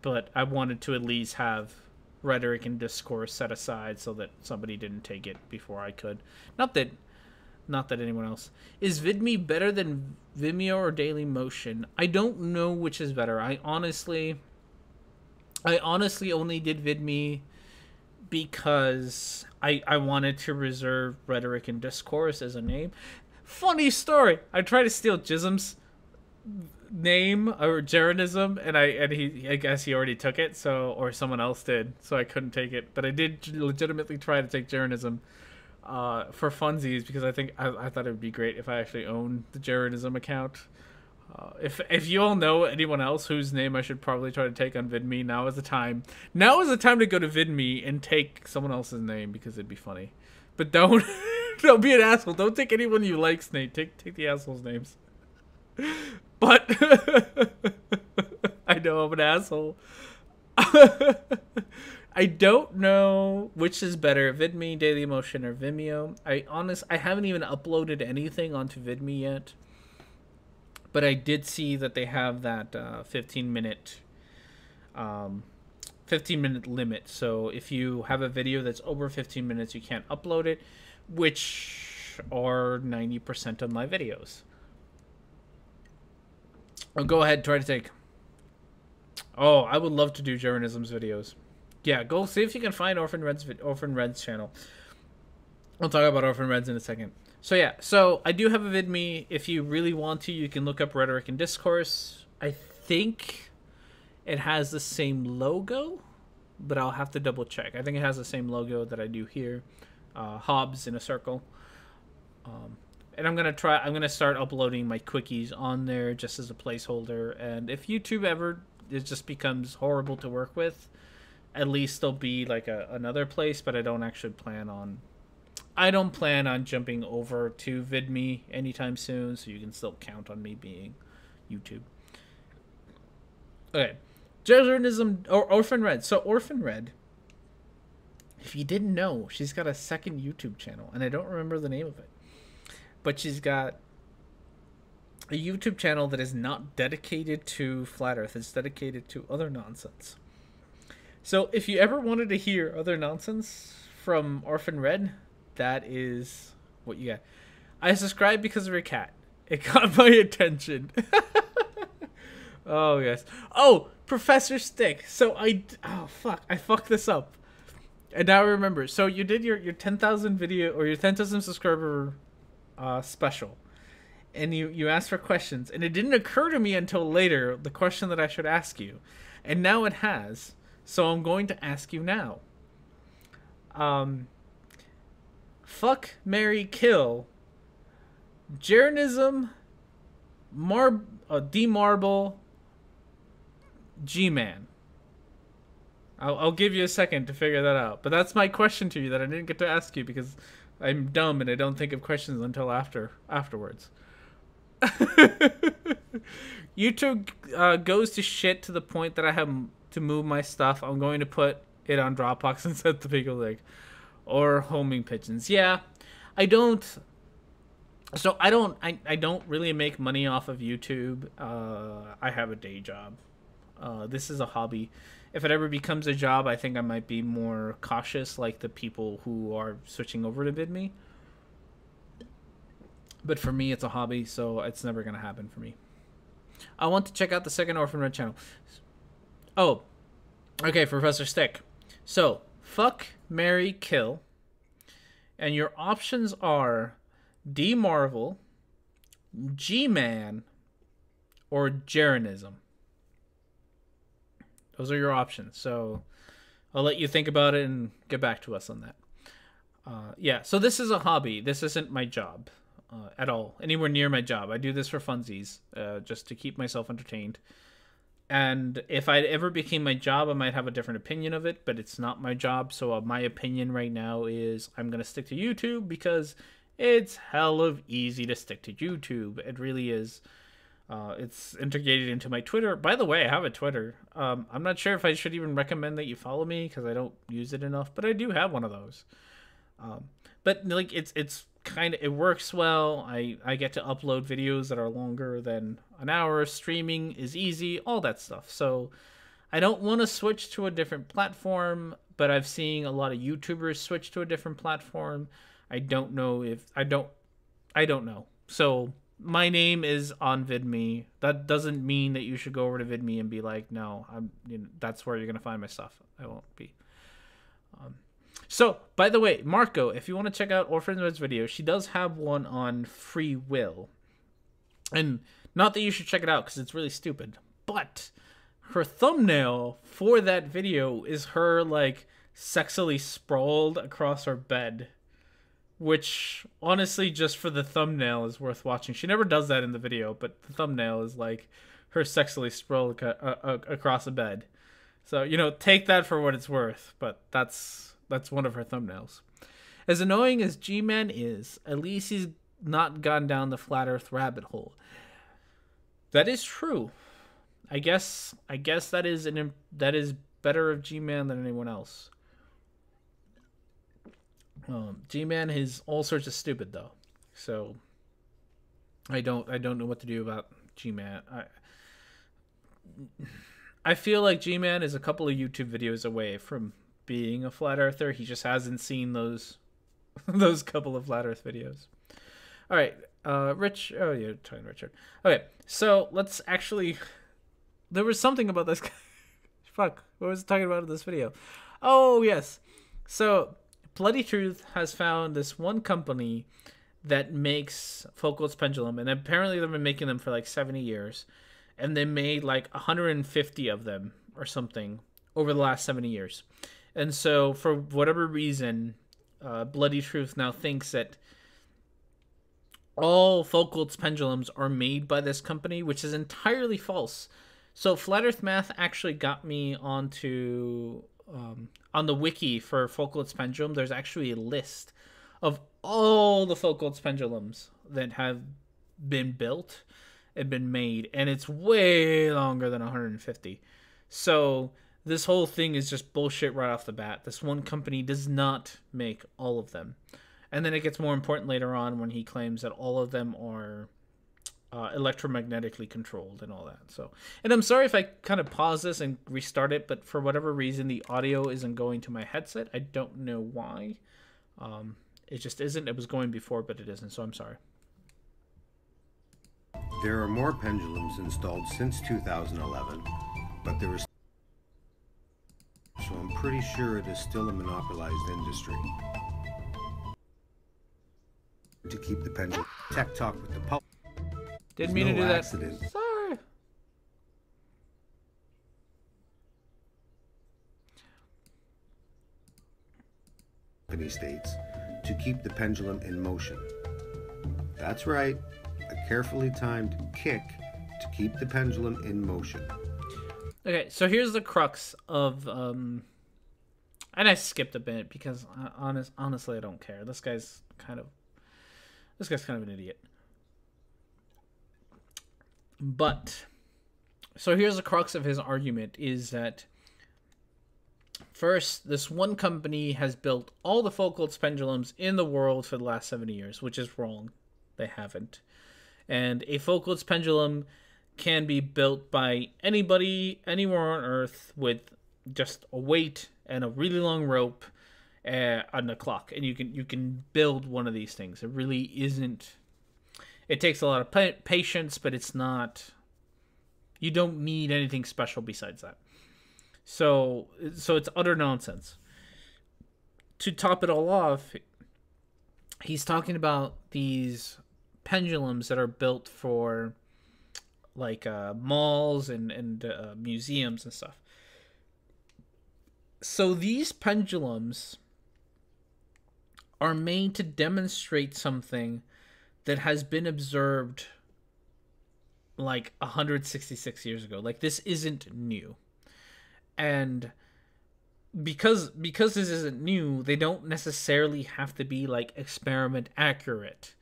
but I wanted to at least have Rhetoric&Discourse set aside so that somebody didn't take it before I could. Not that anyone else. Is VidMe better than Vimeo or Dailymotion? I don't know which is better. I honestly only did VidMe because I wanted to reserve Rhetoric&Discourse as a name. Funny story. I tried to steal Jism's name or Jeranism, and I guess he already took it, or someone else did, so I couldn't take it. But I did legitimately try to take Jeranism for funsies, because I thought it would be great if I actually owned the Jeranism account. If you all know anyone else whose name I should probably try to take on VidMe, now is the time. Now is the time to go to VidMe and take someone else's name, because it'd be funny. But don't don't be an asshole. Don't take anyone you like's name. Take the assholes' names. But I know I'm an asshole. I don't know which is better, VidMe, Dailymotion, or Vimeo. I haven't even uploaded anything onto VidMe yet. But I did see that they have that 15-minute limit. So if you have a video that's over 15 minutes, you can't upload it, which are 90% of my videos. Oh, go ahead, try to take. Oh, I would love to do Jeranism's videos. Yeah, go see if you can find Orphan Red's channel. I'll talk about Orphan Reds in a second. So yeah, so I do have a VidMe. If you really want to, you can look up Rhetoric&Discourse. I think it has the same logo, but I'll have to double check. I think it has the same logo that I do here. Hobbs in a circle. And I'm gonna start uploading my quickies on there just as a placeholder. And if YouTube ever it just becomes horrible to work with, at least there'll be like another place. But I don't actually plan on jumping over to VidMe anytime soon, so you can still count on me being YouTube. Okay, Jeranism or Orphan Red. So Orphan Red, if you didn't know, she's got a second YouTube channel, and I don't remember the name of it. But she's got a YouTube channel that is not dedicated to Flat Earth. It's dedicated to other nonsense. So if you ever wanted to hear other nonsense from Orphan Red, that is what you got. I subscribed because of her cat. It got my attention. Oh, yes. Oh, Professor Stick. So I fucked this up. And now I remember. So you did your 10,000 video, or your 10,000 subscriber special, and you asked for questions, and it didn't occur to me until later the question that I should ask you, and now it has. So I'm going to ask you now. Um, fuck, marry, kill. Jeranism, demarble, G-Man. I'll give you a second to figure that out. But that's my question to you that I didn't get to ask you because I'm dumb and I don't think of questions until afterwards. YouTube goes to shit to the point that I have to move my stuff. I'm going to put it on Dropbox and set the bigger link. Or homing pigeons. Yeah, I don't. So I don't really make money off of YouTube. I have a day job. This is a hobby. If it ever becomes a job, I think I might be more cautious, like the people who are switching over to VidMe. But for me, it's a hobby, so it's never gonna happen for me. I want to check out the second Orphan Red channel. Oh, okay, Professor Stick. So, fuck, marry, kill. And your options are D-Marvel, G-Man, or Jeranism. Those are your options. So, I'll let you think about it and get back to us on that. Yeah, so this is a hobby. This isn't my job at all. Anywhere near my job. I do this for funsies, just to keep myself entertained. And if I ever became my job, I might have a different opinion of it, but it's not my job. So my opinion right now is I'm going to stick to YouTube because it's hell of easy to stick to YouTube. It really is. It's integrated into my Twitter. By the way, I have a Twitter. I'm not sure if I should even recommend that you follow me because I don't use it enough, but I do have one of those. But like it's kind of, it works well. I get to upload videos that are longer than an hour. Streaming is easy, all that stuff. So I don't want to switch to a different platform, but I've seen a lot of YouTubers switch to a different platform. I don't know if I don't know. So my name is on VidMe. That doesn't mean that you should go over to VidMe and be like, no, that's where you're gonna find my stuff. I won't be. So, by the way, Marco, if you want to check out Orphan Red's video, she does have one on free will. And not that you should check it out because it's really stupid, but her thumbnail for that video is her, like, sexily sprawled across her bed. Which, honestly, just for the thumbnail is worth watching. She never does that in the video, but the thumbnail is, like, her sexily sprawled across a bed. So, take that for what it's worth, but that's one of her thumbnails. As annoying as G-Man is, at least he's not gone down the flat earth rabbit hole. That is true. I guess that is better of G-Man than anyone else. G-Man is all sorts of stupid though. So I don't know what to do about G-Man. I feel like G-Man is a couple of YouTube videos away from being a flat earther. He just hasn't seen those couple of flat earth videos. All right, Rich. Oh, you're talking Richard. Okay, so let's actually. There was something about this guy. Fuck, what was I talking about in this video? Oh yes, so Bloody Truth has found this one company that makes Foucault's pendulum, and apparently they've been making them for like 70 years, and they made like 150 of them or something over the last 70 years. And so, for whatever reason, Bloody Truth now thinks that all Foucault's pendulums are made by this company, which is entirely false. So, Flat Earth Math actually got me onto on the wiki for Foucault's pendulum. There's actually a list of all the Foucault's pendulums that have been built and been made, and it's way longer than 150. So this whole thing is just bullshit right off the bat. This one company does not make all of them. And then it gets more important later on when he claims that all of them are electromagnetically controlled and all that. So, and I'm sorry if I kind of pause this and restart it, but for whatever reason, the audio isn't going to my headset. I don't know why. It just isn't. It was going before, but it isn't. So I'm sorry. There are more pendulums installed since 2011, but there is. So I'm pretty sure it is still a monopolized industry. To keep the pendulum tech talk with the public. Didn't mean to do that. Accident. Sorry. states to keep the pendulum in motion. That's right, a carefully timed kick to keep the pendulum in motion. Okay, so here's the crux of and I skipped a bit because honestly I don't care. This guy's kind of an idiot. But so here's the crux of his argument is that first, this one company has built all the Foucault's pendulums in the world for the last 70 years, which is wrong. They haven't. And a Foucault's pendulum can be built by anybody, anywhere on Earth, with just a weight and a really long rope on the clock, and you can build one of these things. It really isn't. It takes a lot of patience, but it's not. You don't need anything special besides that. So it's utter nonsense. To top it all off, he's talking about these pendulums that are built for like malls and museums and stuff. So these pendulums are made to demonstrate something that has been observed like 166 years ago. Like, this isn't new. And because this isn't new, they don't necessarily have to be like experiment accurate,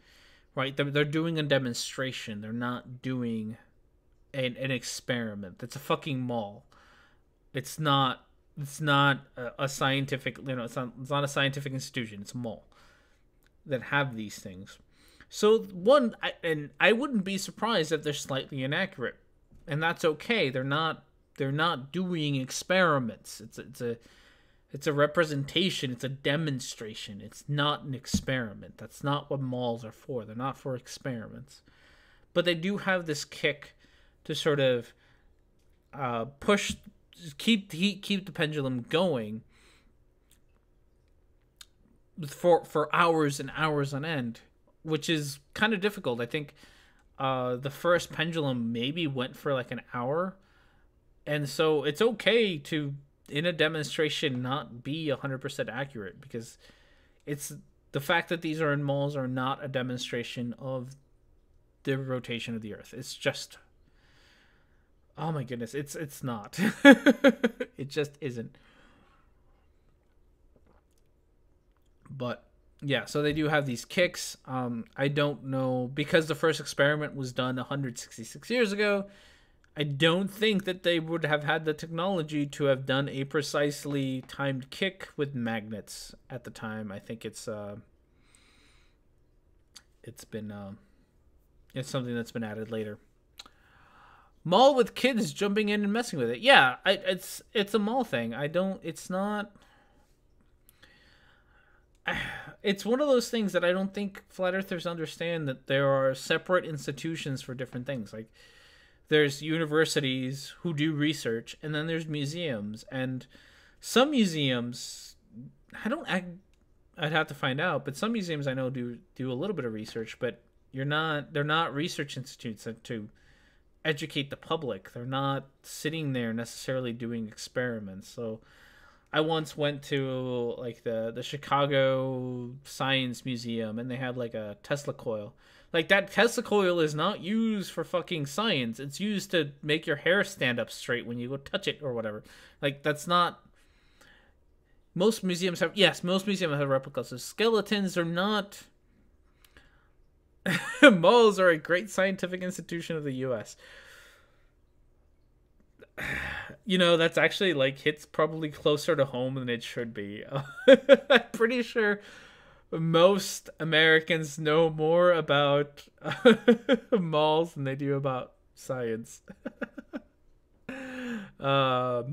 right? They're doing a demonstration. They're not doing an experiment. That's a fucking mall. It's not a scientific, it's not a scientific institution. It's a mall that have these things. So I wouldn't be surprised if they're slightly inaccurate, and that's okay. They're not doing experiments. It's a representation. It's a demonstration. It's not an experiment. That's not what malls are for. They're not for experiments. But they do have this kick to sort of keep the pendulum going for hours and hours on end, which is kind of difficult. I think the first pendulum maybe went for like an hour. And so it's okay to, in a demonstration, not be 100% accurate, because it's the fact that these are in malls are not a demonstration of the rotation of the Earth. It's just, oh my goodness, it's not. It just isn't. But yeah, so they do have these kicks. I don't know, because the first experiment was done 166 years ago. I don't think that they would have had the technology to have done a precisely timed kick with magnets at the time. I think it's something that's been added later. Mall with kids jumping in and messing with it. Yeah, it's a mall thing. It's not. It's one of those things that I don't think flat earthers understand, that there are separate institutions for different things. Like, there's universities who do research, and then there's museums. And some museums, I'd have to find out, but some museums I know do a little bit of research, but they're not research institutes to educate the public. They're not sitting there necessarily doing experiments. So I once went to like the Chicago Science Museum, and they had like a Tesla coil. Like, that Tesla coil is not used for fucking science. It's used to make your hair stand up straight when you go touch it or whatever. Like, that's not. Most museums have replicas. So skeletons are not. Malls are a great scientific institution of the U.S. That's actually like hits probably closer to home than it should be. I'm pretty sure most Americans know more about malls than they do about science. But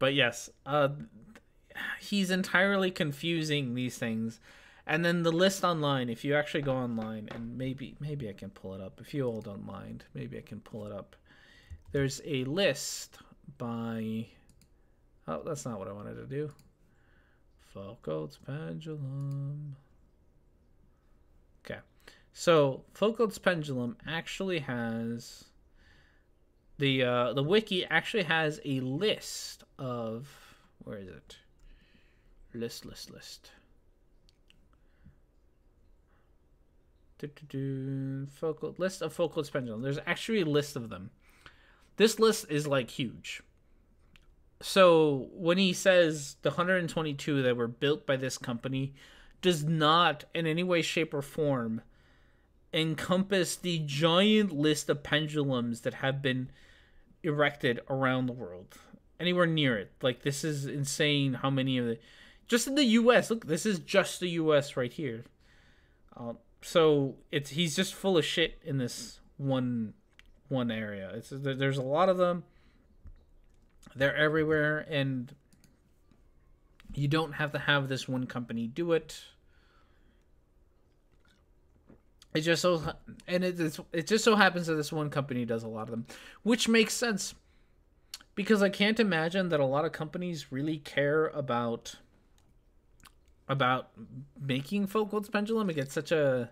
yes, he's entirely confusing these things. And then the list online, if you actually go online, and maybe I can pull it up. If you all don't mind, maybe I can pull it up. There's a list by... Oh, that's not what I wanted to do. Foucault's pendulum. Okay. So Foucault's pendulum actually has... The wiki actually has a list of... Where is it? List. Focal list of focal pendulum. There's actually a list of them. This list is like huge. So when he says the 122 that were built by this company does not in any way, shape, or form encompass the giant list of pendulums that have been erected around the world. Anywhere near it. Like, this is insane how many of the... Just in the U.S. Look, this is just the U.S. right here. So he's just full of shit in this one area. There's a lot of them. They're everywhere, and you don't have to have this one company do it. It just so happens that this one company does a lot of them, which makes sense because I can't imagine that a lot of companies really care about making focal pendulum. It's such a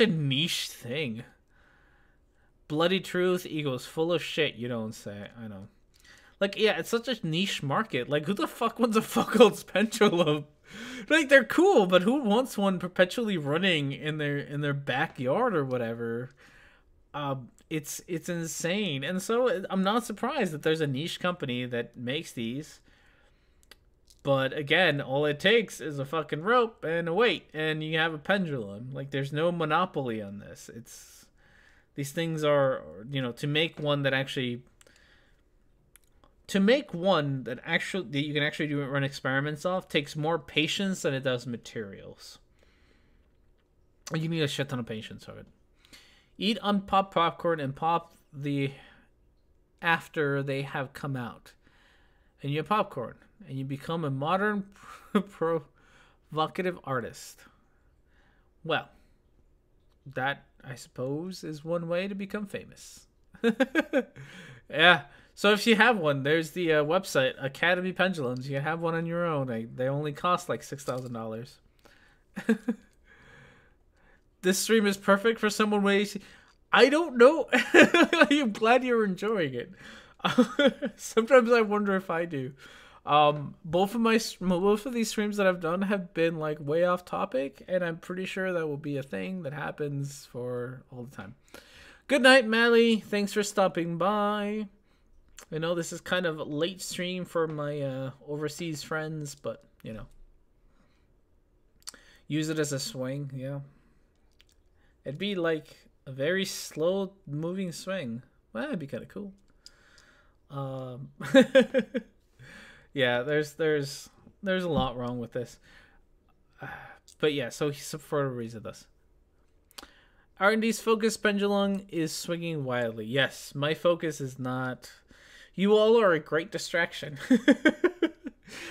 niche thing. Bloody truth equals full of shit. You don't say. I know. Like, yeah, it's such a niche market. Like, who the fuck wants a focal pendulum? Like, they're cool, but who wants one perpetually running in their backyard or whatever? It's insane. And so I'm not surprised that there's a niche company that makes these. But again, all it takes is a fucking rope and a weight, and you have a pendulum. Like, there's no monopoly on this. These things are, to make one that you can actually run experiments off takes more patience than it does materials. You need a shit ton of patience of it. Eat unpopped popcorn and pop the after they have come out. And you have popcorn. And you become a modern provocative artist. Well, that, I suppose, is one way to become famous. Yeah. So if you have one, there's the website, Academy Pendulums. You can have one on your own. They only cost like $6,000. This stream is perfect for someone waiting. I don't know. I'm glad you're enjoying it. Sometimes I wonder if I do. Both of these streams that I've done have been like way off topic, and I'm pretty sure that will be a thing that happens for all the time. Good night, Mally. Thanks for stopping by. I know this is kind of a late stream for my overseas friends, but use it as a swing. Yeah, it'd be like a very slow moving swing. Well, that'd be kind of cool. Yeah, there's a lot wrong with this, but yeah. So for a reason, this R&D's focus pendulum is swinging wildly. Yes, my focus is not. You all are a great distraction,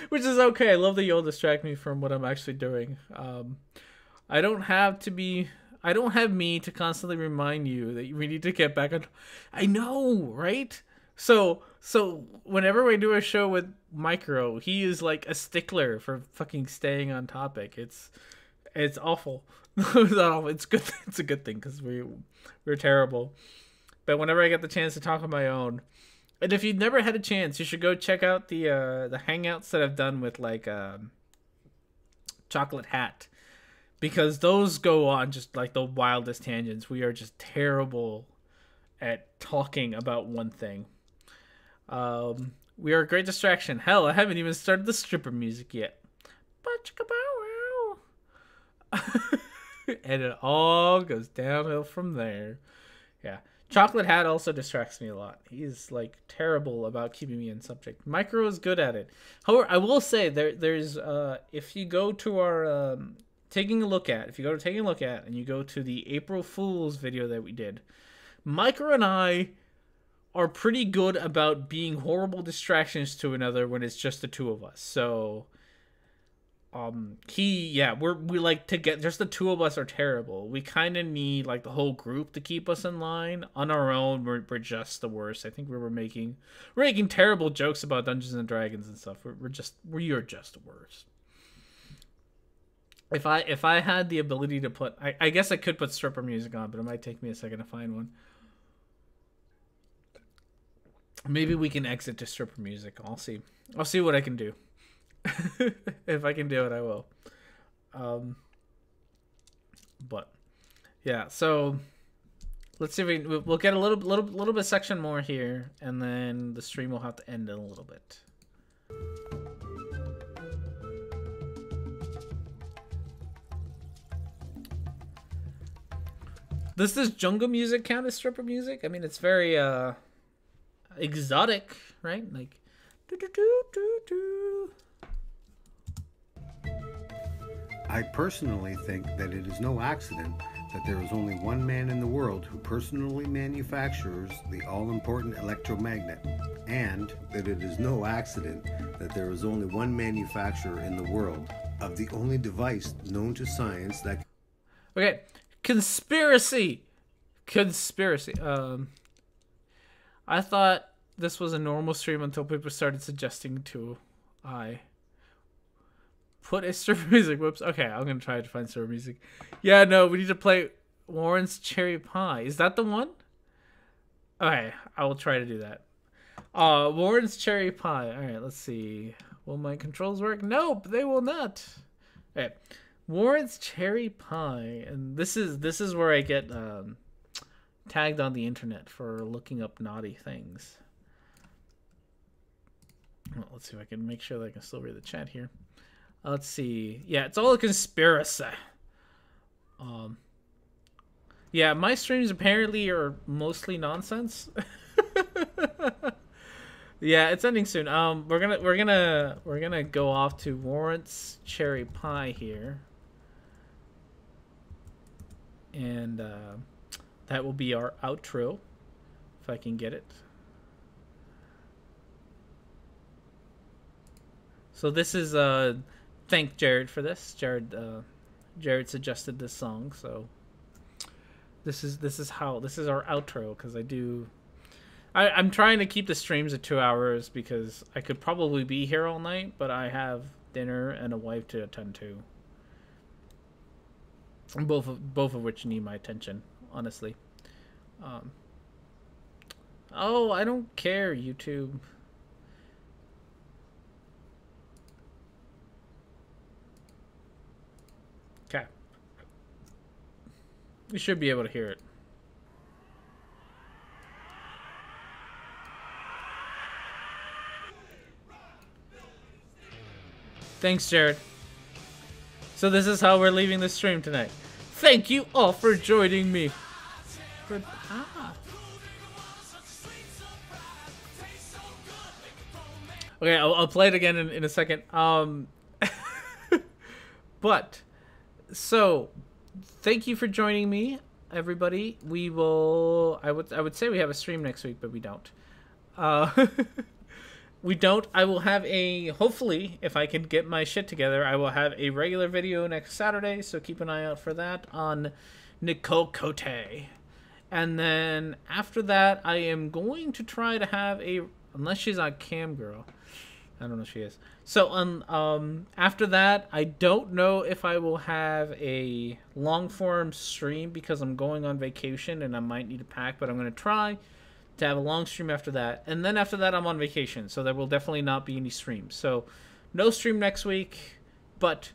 which is okay. I love that you all distract me from what I'm actually doing. I don't have me to constantly remind you that we need to get back on. I know, right? So whenever we do a show with Micro, he is like a stickler for fucking staying on topic. It's awful. It's not awful. It's good. It's a good thing because we're terrible. But whenever I get the chance to talk on my own, and if you've never had a chance, you should go check out the hangouts that I've done with like Chocolate Hat, because those go on just like the wildest tangents. We are just terrible at talking about one thing. We are a great distraction. Hell, I haven't even started the stripper music yet. And it all goes downhill from there. Yeah. Chocolate Hat also distracts me a lot. He's like terrible about keeping me in subject. Micro is good at it. However, I will say there's if you go to our taking a look at and you go to the April Fool's video that we did, Micro and I are pretty good about being horrible distractions to another when it's just the two of us. So we like to get just the two of us are terrible. We kind of need like the whole group to keep us in line. On our own, we're just the worst. I think we're making terrible jokes about Dungeons and Dragons and stuff. We are just the worst. If I had the ability to put, I guess I could put stripper music on, but it might take me a second to find one. Maybe we can exit to stripper music. I'll see what I can do. If I can do it, I will. But yeah, so let's see if we'll get a little bit section more here, and then the stream will have to end in a little bit. Does this jungle music count as stripper music? I mean, it's very exotic, right? Like, do do do do do. I personally think that it is no accident that there is only one man in the world who personally manufactures the all-important electromagnet, and that it is no accident that there is only one manufacturer in the world of the only device known to science that... Okay, conspiracy! I thought this was a normal stream until people started suggesting I put a stripper music. Whoops. Okay, I'm gonna try to find stripper music. Yeah, no, we need to play Warren's Cherry Pie. Is that the one? Okay, I will try to do that. Warren's Cherry Pie. All right, let's see. Will my controls work? Nope, they will not. Okay, Warren's Cherry Pie, and this is where I get tagged on the internet for looking up naughty things. Well, let's see if I can make sure that I can still read the chat here. Let's see. Yeah, it's all a conspiracy. Yeah, my streams apparently are mostly nonsense. Yeah, it's ending soon. We're gonna go off to Warrant's Cherry Pie here, and that will be our outro, if I can get it. So this is thank Jared for this. Jared suggested this song, so this is our outro, because I'm trying to keep the streams at 2 hours because I could probably be here all night, but I have dinner and a wife to attend to, both of which need my attention, honestly. Oh, I don't care, YouTube. Okay. You should be able to hear it. Thanks, Jared. So this is how we're leaving the stream tonight. Thank you all for joining me. Okay, I'll play it again in a second. But so thank you for joining me, everybody. We will. I would say we have a stream next week, but we don't. We don't. I will have hopefully, if I can get my shit together, I will have a regular video next Saturday, so keep an eye out for that on Nicole Cote. And then after that, I am going to try to have unless she's on Cam Girl. I don't know if she is. So after that, I don't know if I will have a long form stream because I'm going on vacation and I might need to pack, but I'm going to try to have a long stream after that. And then after that, I'm on vacation, so there will definitely not be any streams. So no stream next week, but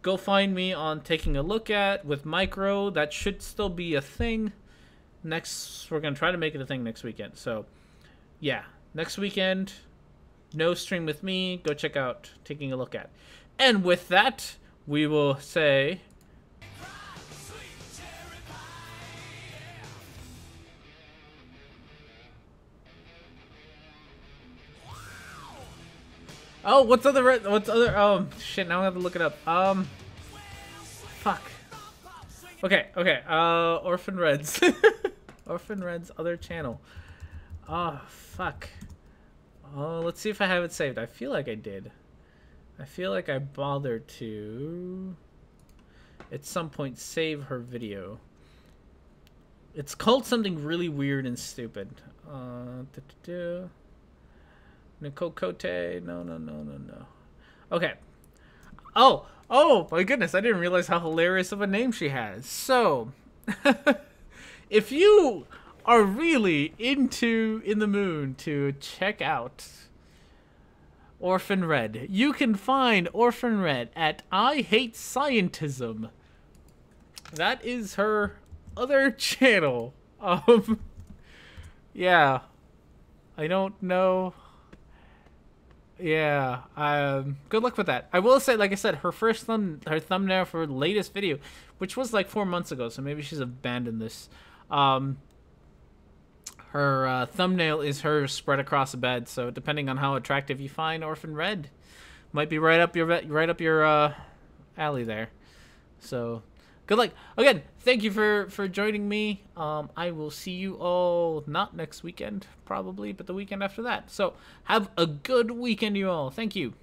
go find me on Taking a Look At with Micro. That should still be a thing. We're going to try to make it a thing next weekend. So yeah, next weekend, no stream with me. Go check out Taking a Look At. And with that, we will say... Oh, what's other, oh, shit, now I have to look it up. Fuck. Okay, Orphan Reds. Orphan Reds other channel. Oh, fuck. Oh, let's see if I have it saved. I feel like I did. I feel like I bothered to, at some point, save her video. It's called something really weird and stupid. Nicole Cote. No. Okay. Oh, my goodness. I didn't realize how hilarious of a name she has. So, if you are really in the mood to check out Orphan Red. You can find Orphan Red at I Hate Scientism. That is her other channel. Yeah. I don't know. Yeah. Good luck with that. I will say, like I said, her thumbnail for her latest video, which was like 4 months ago, so maybe she's abandoned this. Her thumbnail is her spread across a bed, so depending on how attractive you find Orphan Red, might be right up your alley there. So, good luck. Again, thank you for joining me. I will see you all not next weekend probably, but the weekend after that. So, have a good weekend, you all. Thank you.